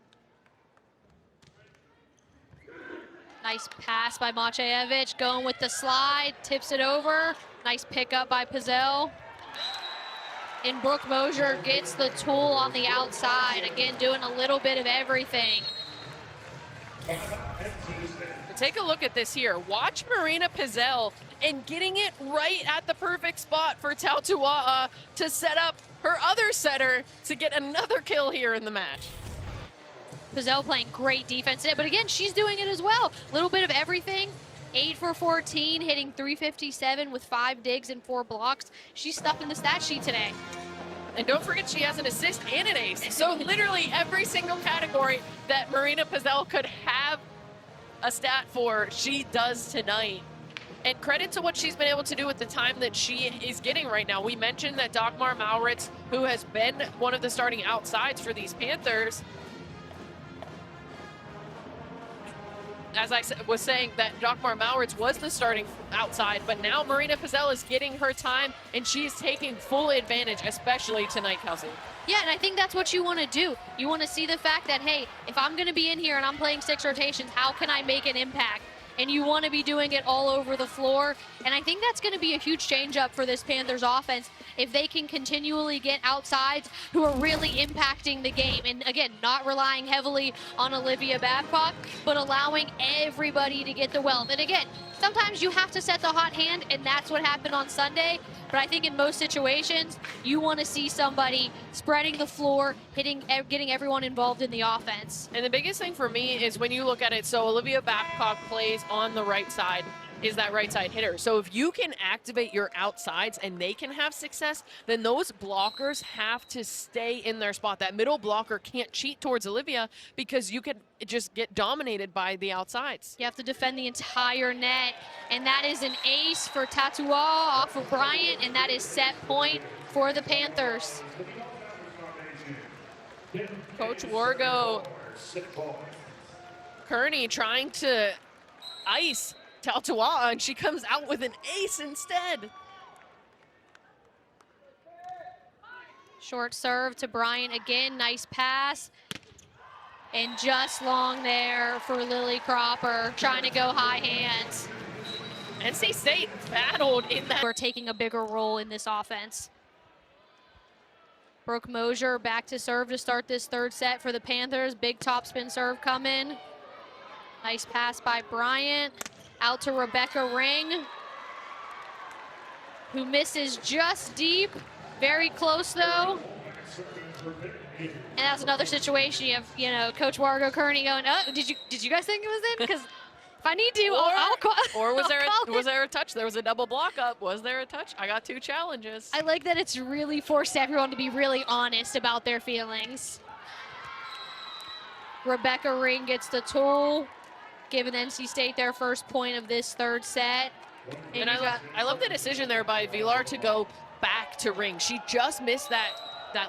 Nice pass by Maciejewicz, going with the slide, tips it over. Nice pickup by Pizzell. And Brooke Mosher gets the tool on the outside. Again, doing a little bit of everything. Take a look at this here. Watch Marina Pizzell and getting it right at the perfect spot for Tautua'a to set up her other setter to get another kill here in the match. Pizzell playing great defense today, but again, she's doing it as well. A little bit of everything. 8 for 14, hitting .357 with 5 digs and 4 blocks. She's stuffing the stat sheet today. And don't forget, she has an assist and an ace. So literally every single category that Marina Pizzell could have a stat for, she does tonight. And credit to what she's been able to do with the time that she is getting right now. We mentioned that Dagmar Mauritz, who has been one of the starting outsides for these Panthers, as I was saying, that Dagmar Mauritz was the starting outside, but now Marina Pizzell is getting her time, and she's taking full advantage, especially tonight, Kelsey. Yeah, and I think that's what you want to do. You want to see the fact that, hey, if I'm going to be in here and I'm playing 6 rotations, how can I make an impact? And you want to be doing it all over the floor. And I think that's going to be a huge change up for this Panthers offense if they can continually get outsides who are really impacting the game. And again, not relying heavily on Olivia Babcock, but allowing everybody to get the wealth. And again, sometimes you have to set the hot hand, and that's what happened on Sunday. But I think in most situations, you want to see somebody spreading the floor, getting everyone involved in the offense. And the biggest thing for me is when you look at it, so Olivia Babcock plays on the right side. is that right side hitter. So if you can activate your outsides and they can have success, then those blockers have to stay in their spot. That middle blocker can't cheat towards Olivia because you could just get dominated by the outsides. You have to defend the entire net, and that is an ace for Tatuaa off of Bryant, and that is set point for the Panthers. Coach Wargo Kearney trying to ice Tatuaa, and she comes out with an ace instead. Short serve to Bryant again, nice pass. And just long there for Lily Cropper, trying to go high hands. NC State battled in that. We're taking a bigger role in this offense. Brooke Mosier back to serve to start this third set for the Panthers. Big topspin serve coming. Nice pass by Bryant. Out to Rebecca Ring, who misses just deep. Very close though. And that's another situation. You have, Coach Wargo Kearney going, "Oh, did you guys think it was in? Because if I need to, I'll call." Or was there a touch? There was a double block up. Was there a touch? I got 2 challenges. I like that it's really forced everyone to be really honest about their feelings. Rebecca Ring gets the tool, giving NC State their first point of this third set. And I love the decision there by Vilar to go back to Ring. She just missed that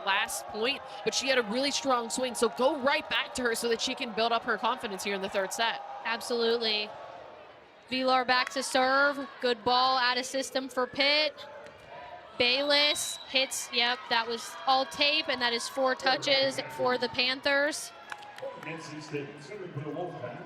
last point, but she had a really strong swing. So go right back to her so that she can build up her confidence here in the third set. Absolutely. Vilar back to serve. Good ball out of system for Pitt. Bayless hits, yep, that was all tape, and that is 4 touches for the Panthers. NC State Wolfpack.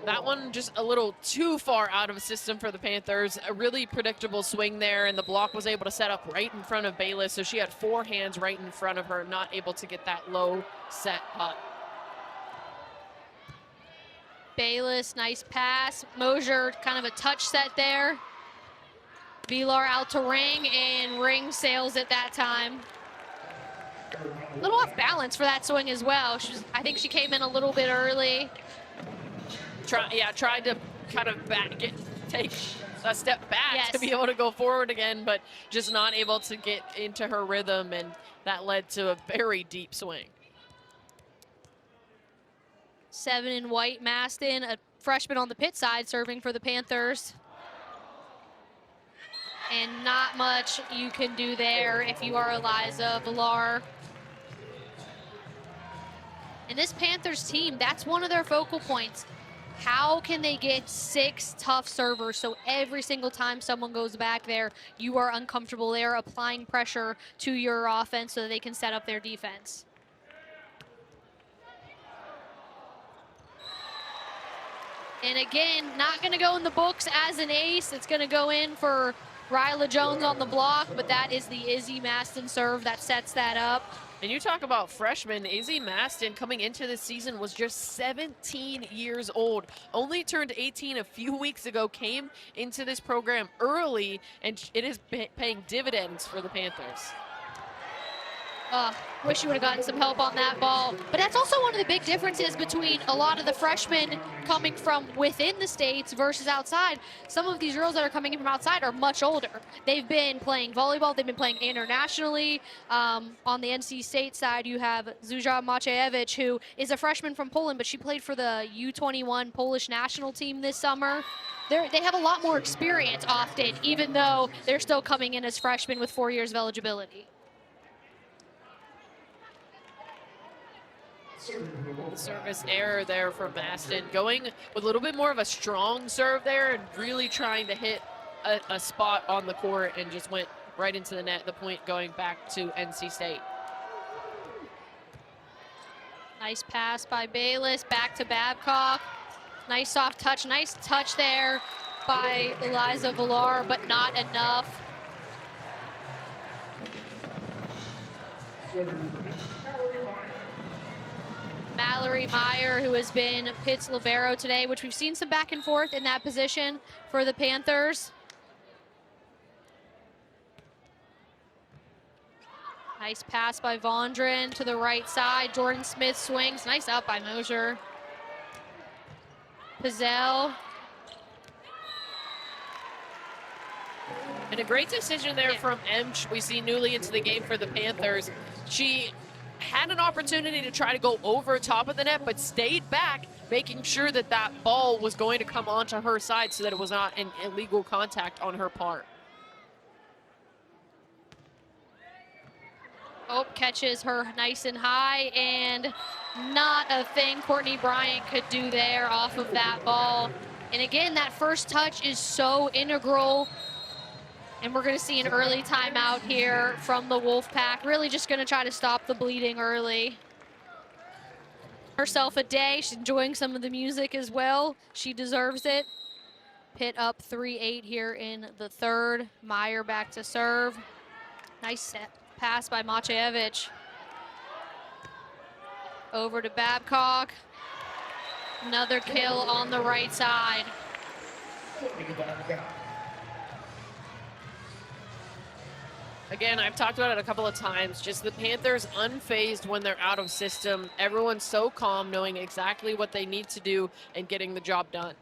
That one just a little too far out of system for the Panthers. A really predictable swing there, and the block was able to set up right in front of Bayless, so she had 4 hands right in front of her, not able to get that low set up. Bayless, nice pass. Mosier, kind of a touch set there. Vilar out to Ring, and Ring sails it that time. A little off balance for that swing as well. I think she came in a little bit early. Tried to kind of take a step back Yes. to be able to go forward again, but just not able to get into her rhythm, and that led to a very deep swing. 7 in white, Maston, a freshman on the Pitt side, serving for the Panthers. And not much you can do there if you are Eliza Villar. And this Panthers team, that's one of their focal points. How can they get 6 tough servers so every single time someone goes back there, you are uncomfortable there, applying pressure to your offense so that they can set up their defense? And again, not going to go in the books as an ace. It's going to go in for Ryla Jones on the block, but that is the Izzy Maston serve that sets that up. And you talk about freshmen, Izzy Maston coming into this season was just 17 years old. Only turned 18 a few weeks ago, came into this program early, and it is paying dividends for the Panthers. Wish you would have gotten some help on that ball. But that's also one of the big differences between a lot of the freshmen coming from within the states versus outside. Some of these girls that are coming in from outside are much older. They've been playing volleyball. They've been playing internationally. On the NC State side, you have Zuzia Maciejewicz, who is a freshman from Poland, but she played for the U21 Polish national team this summer. They have a lot more experience often, even though they're still coming in as freshmen with 4 years of eligibility. Service error there from Maston, going with a little bit more of a strong serve there and really trying to hit a spot on the court, and just went right into the net. The point going back to NC State. Nice pass by Bayless, back to Babcock. Nice soft touch, nice touch there by Eliza Villar, but not enough. Mallory Meyer, who has been Pitt's libero today, which we've seen some back and forth in that position for the Panthers. Nice pass by Vondren to the right side. Jordan Smith swings. Nice up by Mosier. Pizzell. And a great decision there from Emch. We see newly into the game for the Panthers. She had an opportunity to try to go over top of the net, but stayed back, making sure that that ball was going to come onto her side so that it was not an illegal contact on her part. Oh, catches her nice and high, and not a thing Courtney Bryant could do there off of that ball. And again, that first touch is so integral. And we're going to see an early timeout here from the Wolfpack. Really just going to try to stop the bleeding early. Herself a day. She's enjoying some of the music as well. She deserves it. Pitt up 3-8 here in the third. Meyer back to serve. Nice set pass by Maciejewicz. Over to Babcock. Another kill on the right side. Again, I've talked about it a couple of times, just the Panthers unfazed when they're out of system. Everyone's so calm, knowing exactly what they need to do and getting the job done.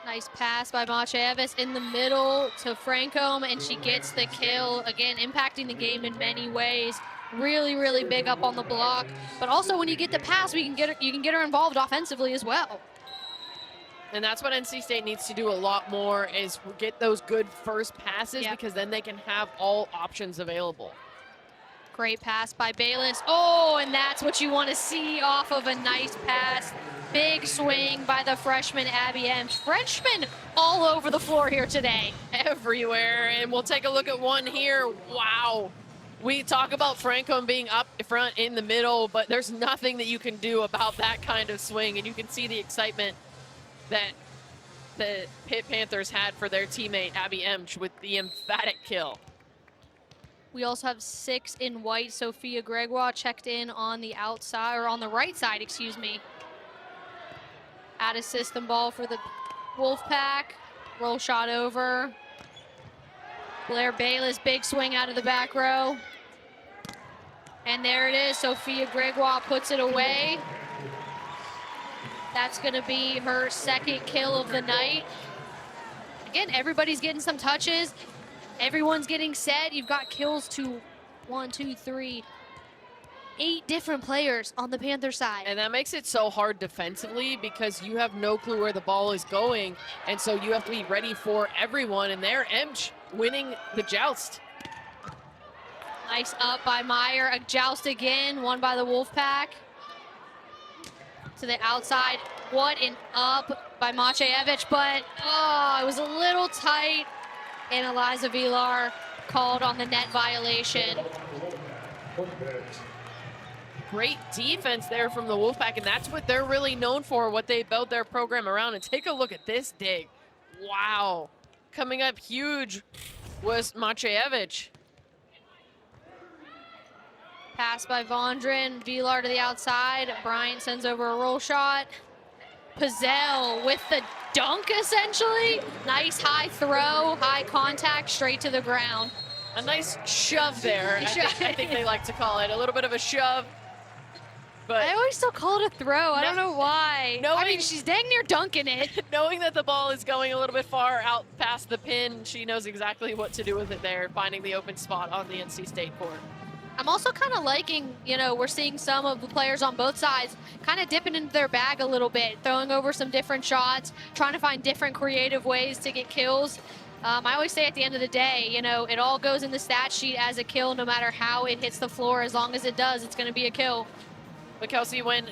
Nice pass by Maciejewicz in the middle to Francombe, and she gets the kill. Again, impacting the game in many ways. Really, really big up on the block. But also when you get the pass, you can get her involved offensively as well. And that's what NC State needs to do a lot more, is get those good first passes, because then they can have all options available. Great pass by Bayless. Oh, and that's what you want to see off of a nice pass. Big swing by the freshman Abby Emch. Freshmen all over the floor here today. Everywhere, and we'll take a look at one here. Wow. We talk about Francombe being up front in the middle, but there's nothing that you can do about that kind of swing, and you can see the excitement that the Pitt Panthers had for their teammate Abby Emch with the emphatic kill. We also have 6 in white. Sophia Gregoire checked in on the outside, or on the right side, excuse me. Out of system ball for the Wolfpack. Roll shot over. Blair Bayless, big swing out of the back row. And there it is. Sophia Gregoire puts it away. That's going to be her second kill of the night. Again, everybody's getting some touches. Everyone's getting set. You've got kills to 8 different players on the Panther side. And that makes it so hard defensively, because you have no clue where the ball is going. And so you have to be ready for everyone. And there, Emch winning the joust. Nice up by Meyer. A joust again, won by the Wolfpack. To the outside. What an up by Maciejewicz, but it was a little tight. And Eliza Vilar called on the net violation. Great defense there from the Wolfpack, and that's what they're really known for, what they build their program around. And take a look at this dig. Wow. Coming up huge was Maciejewicz. Pass by Vondren, Vilar to the outside. Bryant sends over a roll shot. Pizzell with the dunk, essentially. Nice high throw, high contact, straight to the ground. A nice shove there, I think they like to call it. A little bit of a shove. But I always still call it a throw. I don't know why. I mean, she's dang near dunking it. Knowing that the ball is going a little bit far out past the pin, she knows exactly what to do with it there, finding the open spot on the NC State court. I'm also kind of liking, we're seeing some of the players on both sides kind of dipping into their bag a little bit, throwing over some different shots, trying to find different creative ways to get kills. I always say at the end of the day, it all goes in the stat sheet as a kill, no matter how it hits the floor. As long as it does, it's going to be a kill. But Kelsey, when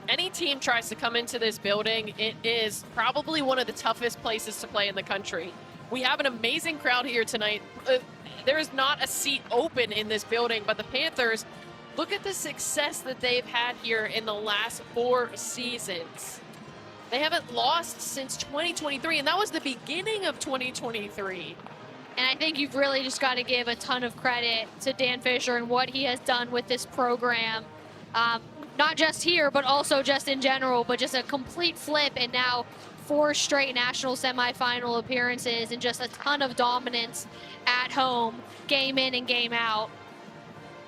any team tries to come into this building, it is probably one of the toughest places to play in the country. We have an amazing crowd here tonight. There is not a seat open in this building, but the Panthers, look at the success that they've had here in the last 4 seasons. They haven't lost since 2023, and that was the beginning of 2023. And I think you've really just got to give a ton of credit to Dan Fisher and what he has done with this program. Not just here, but also just in general, but just a complete flip, and now 4 straight national semifinal appearances and just a ton of dominance at home, game in and game out.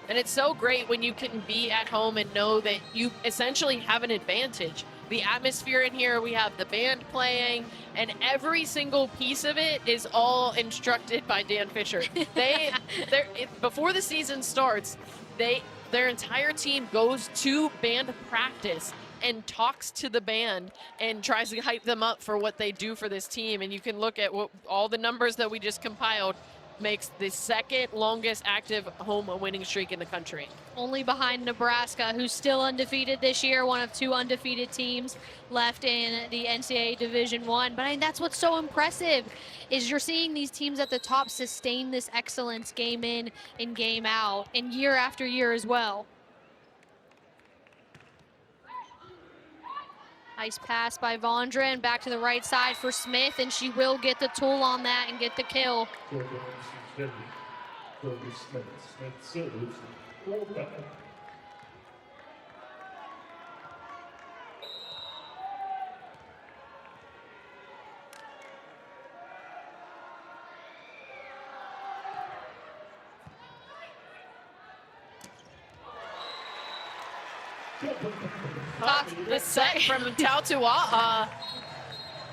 And it's so great when you can be at home and know that you essentially have an advantage. the atmosphere in here. We have the band playing, and every single piece of it is all instructed by Dan Fisher. Before the season starts, their entire team goes to band practice and talks to the band and tries to hype them up for what they do for this team. And you can look at all the numbers that we just compiled, makes the second longest active home winning streak in the country. Only behind Nebraska, who's still undefeated this year, one of 2 undefeated teams left in the NCAA Division I. But I mean, that's what's so impressive, is you're seeing these teams at the top sustain this excellence game in and game out, and year after year as well. Nice pass by Vondran, back to the right side for Smith, and she will get the tool on that and get the kill. Smith serves. Wolfpack. The set from Tautua'a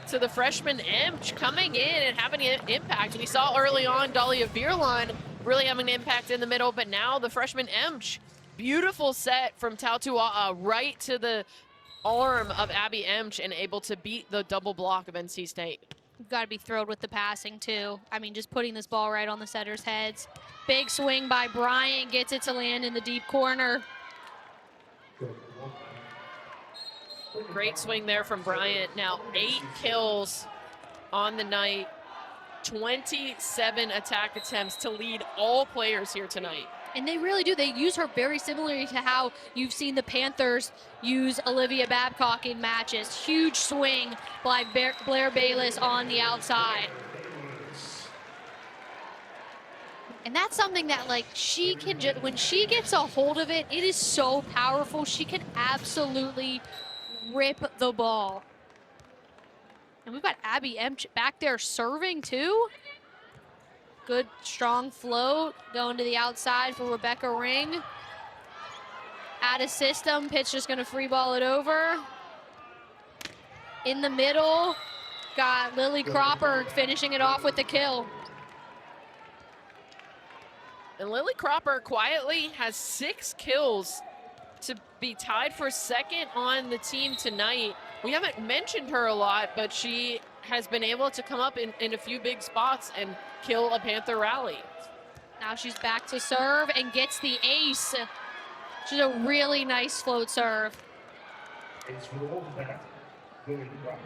to the freshman Emch coming in and having an impact. We saw early on Dahlia Bierlein really having an impact in the middle, but now the freshman Emch, beautiful set from Tautua'a right to the arm of Abby Emch and able to beat the double block of NC State. You've got to be thrilled with the passing too. I mean, just putting this ball right on the setters' heads. Big swing by Bryant, gets it to land in the deep corner. Great swing there from Bryant. Now 8 kills on the night, 27 attack attempts to lead all players here tonight. And they really do. They use her very similarly to how you've seen the Panthers use Olivia Babcock in matches. Huge swing by Blair Bayless on the outside. And that's something that, like, she can just, when she gets a hold of it, it is so powerful. She can absolutely rip the ball. And we've got Abby Emch back there serving too. Good strong float going to the outside for Rebecca Ring. Out of system, Pitt's just gonna free ball it over. In the middle, got Lily Cropper finishing it off with the kill. And Lily Cropper quietly has 6 kills to be tied for second on the team tonight. We haven't mentioned her a lot, but she has been able to come up in a few big spots and kill a Panther rally. Now she's back to serve and gets the ace. She's a really nice float serve. Ace for the Wolfpack. Lily Cropper.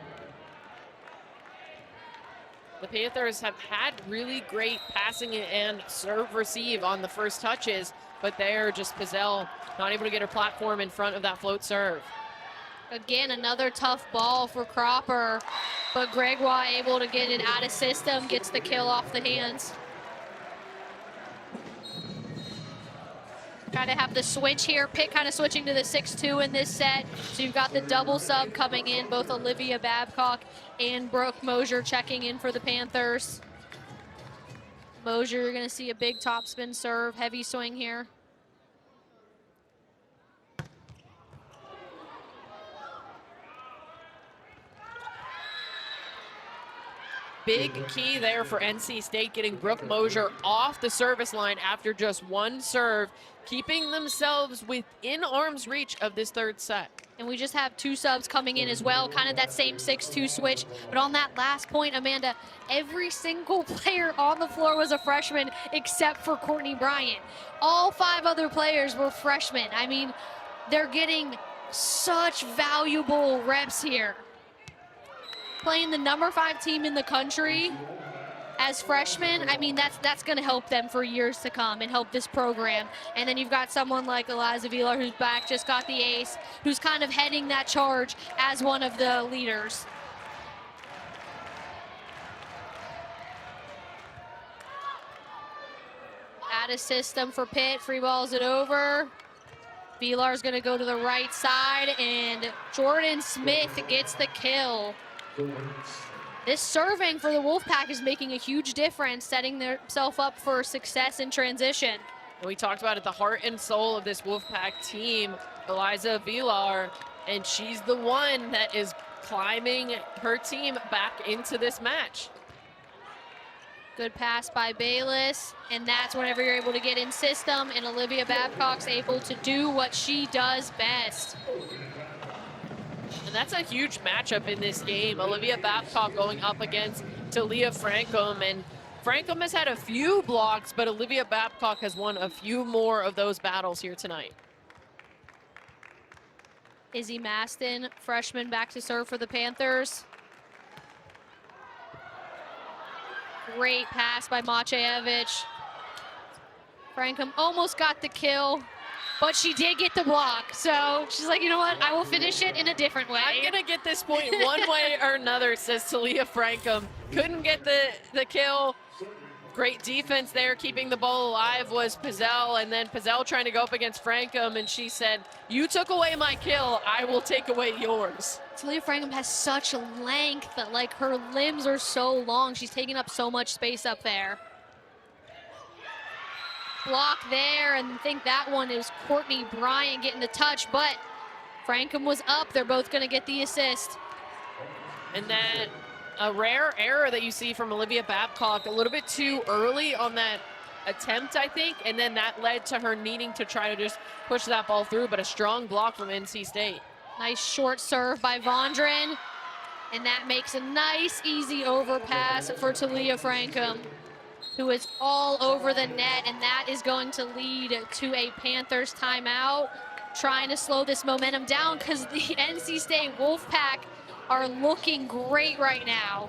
The Panthers have had really great passing and serve receive on the first touches, but there just Pizzell not able to get her platform in front of that float serve. Again, another tough ball for Cropper, but Gregoire able to get it out of system, gets the kill off the hands. Got to have the switch here. Pitt kind of switching to the 6-2 in this set. So you've got the double sub coming in, both Olivia Babcock and Brooke Mosier checking in for the Panthers. Mosier, you're going to see a big topspin serve, heavy swing here. Big key there for NC State, getting Brooke Mosier off the service line after just 1 serve, keeping themselves within arm's reach of this third set. And we just have 2 subs coming in as well, kind of that same 6-2 switch. But on that last point, Amanda, every single player on the floor was a freshman except for Courtney Bryant. All 5 other players were freshmen. I mean, they're getting such valuable reps here. Playing the number 5 team in the country as freshmen, I mean, that's going to help them for years to come and help this program. And then you've got someone like Eliza Vilar, who's back, just got the ace, who's kind of heading that charge as one of the leaders. Out of system for Pitt, free balls it over. Vilar's going to go to the right side, and Jordan Smith gets the kill. This serving for the Wolfpack is making a huge difference, setting themselves up for success in transition. And we talked about it, the heart and soul of this Wolfpack team. Eliza Vilar And she's the one that is climbing her team back into this match. Good pass by Bayless, and that's whenever you're able to get in system, and Olivia Babcock's able to do what she does best. And that's a huge matchup in this game. Olivia Babcock going up against Talia Francom, and Francom has had a few blocks, but Olivia Babcock has won a few more of those battles here tonight. Izzy Maston, freshman, back to serve for the Panthers. Great pass by Maciejewicz. Francom almost got the kill, but she did get the block. So she's like, you know what? I will finish it in a different way. I'm gonna get this point one way or another, says Talia Francom. Couldn't get the kill. Great defense there, keeping the ball alive was Pizzell, and then Pizzell trying to go up against Francom, and she said, you took away my kill, I will take away yours. Talia Francom has such length, that like her limbs are so long. She's taking up so much space up there. Block there, and I think that one is Courtney Bryant getting the touch, but Francom was up. They're both gonna get the assist. And then a rare error that you see from Olivia Babcock, a little bit too early on that attempt, I think, and then that led to her needing to try to just push that ball through, but a strong block from NC State. Nice short serve by Vondren, and that makes a nice, easy overpass for Talia Francom, who is all over the net, and that is going to lead to a Panthers timeout, trying to slow this momentum down because the NC State Wolfpack are looking great right now.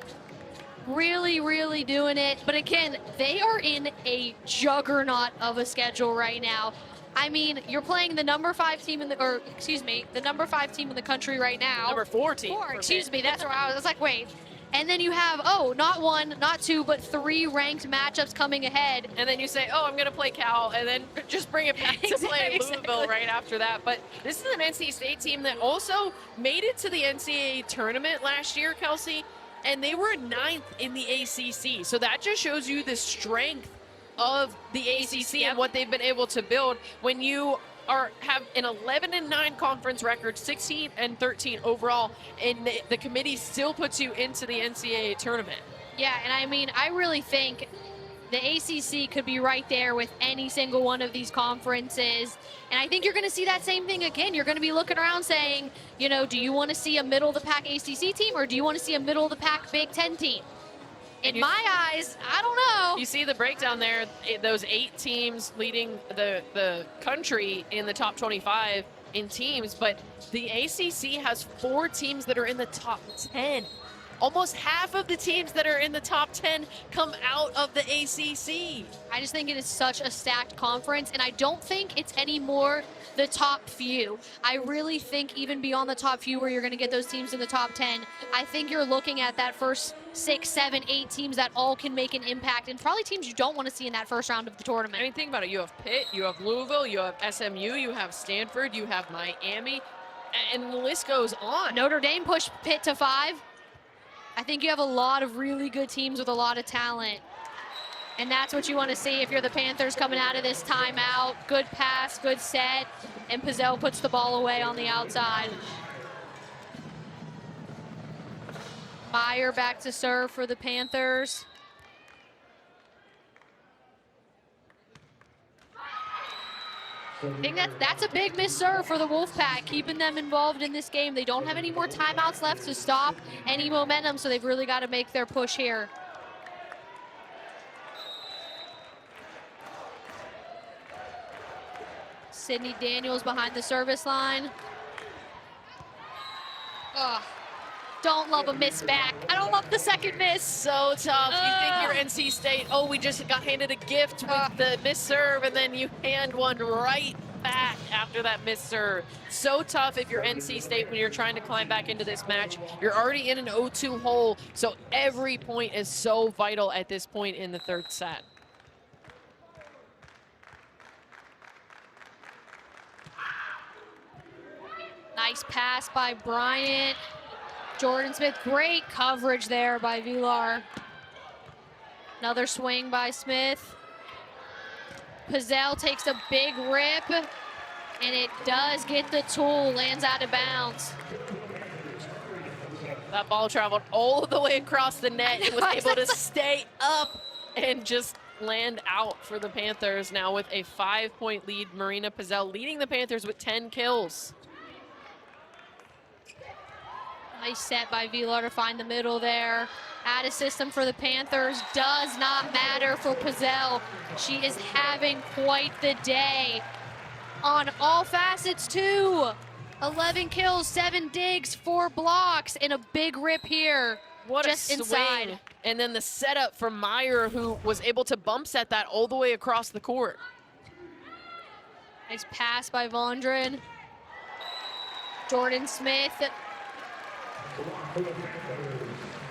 Really, really doing it. But again, they are in a juggernaut of a schedule right now. I mean, you're playing the number 5 team in the, or excuse me, the number 5 team in the country right now. Number 4 team. Excuse me, that's where I was like, wait. And then you have, oh, not 1, not 2, but 3 ranked matchups coming ahead. And then you say, oh, I'm going to play Cal, and then just bring it back to play Louisville right after that. But this is an NC State team that also made it to the NCAA tournament last year, Kelsey, and they were 9th in the ACC. So that just shows you the strength of the ACC and what they've been able to build when you have an 11-9 conference record, 16-13 overall, and the committee still puts you into the NCAA tournament. Yeah, and I mean, I really think the ACC could be right there with any single one of these conferences. And I think you're going to see that same thing again. You're going to be looking around saying, you know, do you want to see a middle-of-the-pack ACC team, or do you want to see a middle-of-the-pack Big Ten team? In my eyes, I don't know. You see the breakdown there, those 8 teams leading the country in the top 25 in teams, but the ACC has 4 teams that are in the top 10. Almost half of the teams that are in the top 10 come out of the ACC. I just think it is such a stacked conference, and I don't think it's anymore the top few. I really think even beyond the top few where you're going to get those teams in the top 10, I think you're looking at that first 6, 7, 8 teams that all can make an impact, and probably teams you don't want to see in that first round of the tournament. I mean, think about it. You have Pitt, you have Louisville, you have SMU, you have Stanford, you have Miami, and the list goes on. Notre Dame pushed Pitt to 5. I think you have a lot of really good teams with a lot of talent. And that's what you want to see if you're the Panthers coming out of this timeout. Good pass, good set, and Pizzell puts the ball away on the outside. Meyer back to serve for the Panthers. I think that's a big miss serve for the Wolfpack, keeping them involved in this game. They don't have any more timeouts left to stop any momentum, so they've really got to make their push here. Sydney Daniels behind the service line. Ugh. Don't love a miss back. I don't love the second miss. So tough. You think you're NC State. Oh, we just got handed a gift with the miss serve, and then you hand one right back after that miss serve. So tough if you're NC State when you're trying to climb back into this match. You're already in an 0-2 hole, so every point is so vital at this point in the third set. Nice pass by Bryant. Jordan Smith, great coverage there by Villar. Another swing by Smith. Pizzell takes a big rip. And it does get the tool, lands out of bounds. That ball traveled all the way across the net. It was able to stay up and just land out for the Panthers. Now with a 5-point lead, Marina Pizzell leading the Panthers with 10 kills. Nice set by Vilar to find the middle there. Out of system for the Panthers. Does not matter for Pizzell. She is having quite the day on all facets too. 11 kills, 7 digs, 4 blocks, and a big rip here. What just a swing. inside. And then the setup from Meyer, who was able to bump set that all the way across the court. Nice pass by Vondren. Jordan Smith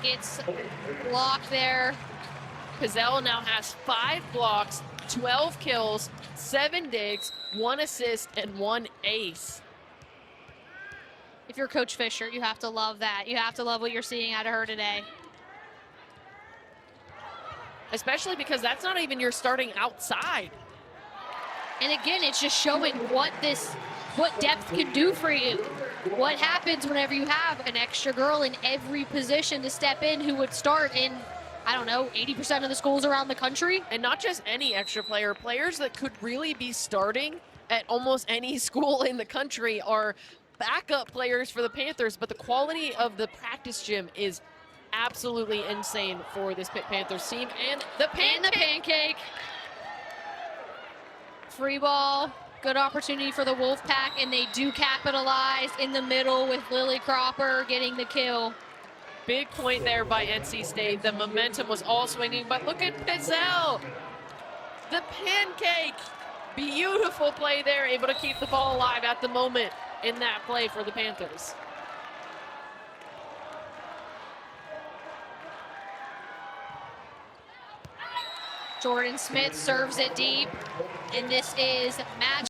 gets blocked there. Pizzell now has 5 blocks, 12 kills, 7 digs, 1 assist, and 1 ace. If you're Coach Fisher, you have to love that. You have to love what you're seeing out of her today. Especially because that's not even your starting outside. And again, it's just showing what depth can do for you. What happens whenever you have an extra girl in every position to step in who would start in, I don't know, 80% of the schools around the country. And not just any extra player, players that could really be starting at almost any school in the country are backup players for the Panthers, but the quality of the practice gym is absolutely insane for this Pitt Panthers team. And the pancake. Free ball, good opportunity for the Wolfpack, and they do capitalize in the middle with Lily Cropper getting the kill. Big point there by NC State. The momentum was all swinging, but look at Pizzell. The pancake. Beautiful play there, able to keep the ball alive at the moment in that play for the Panthers. Jordan Smith serves it deep, and this is match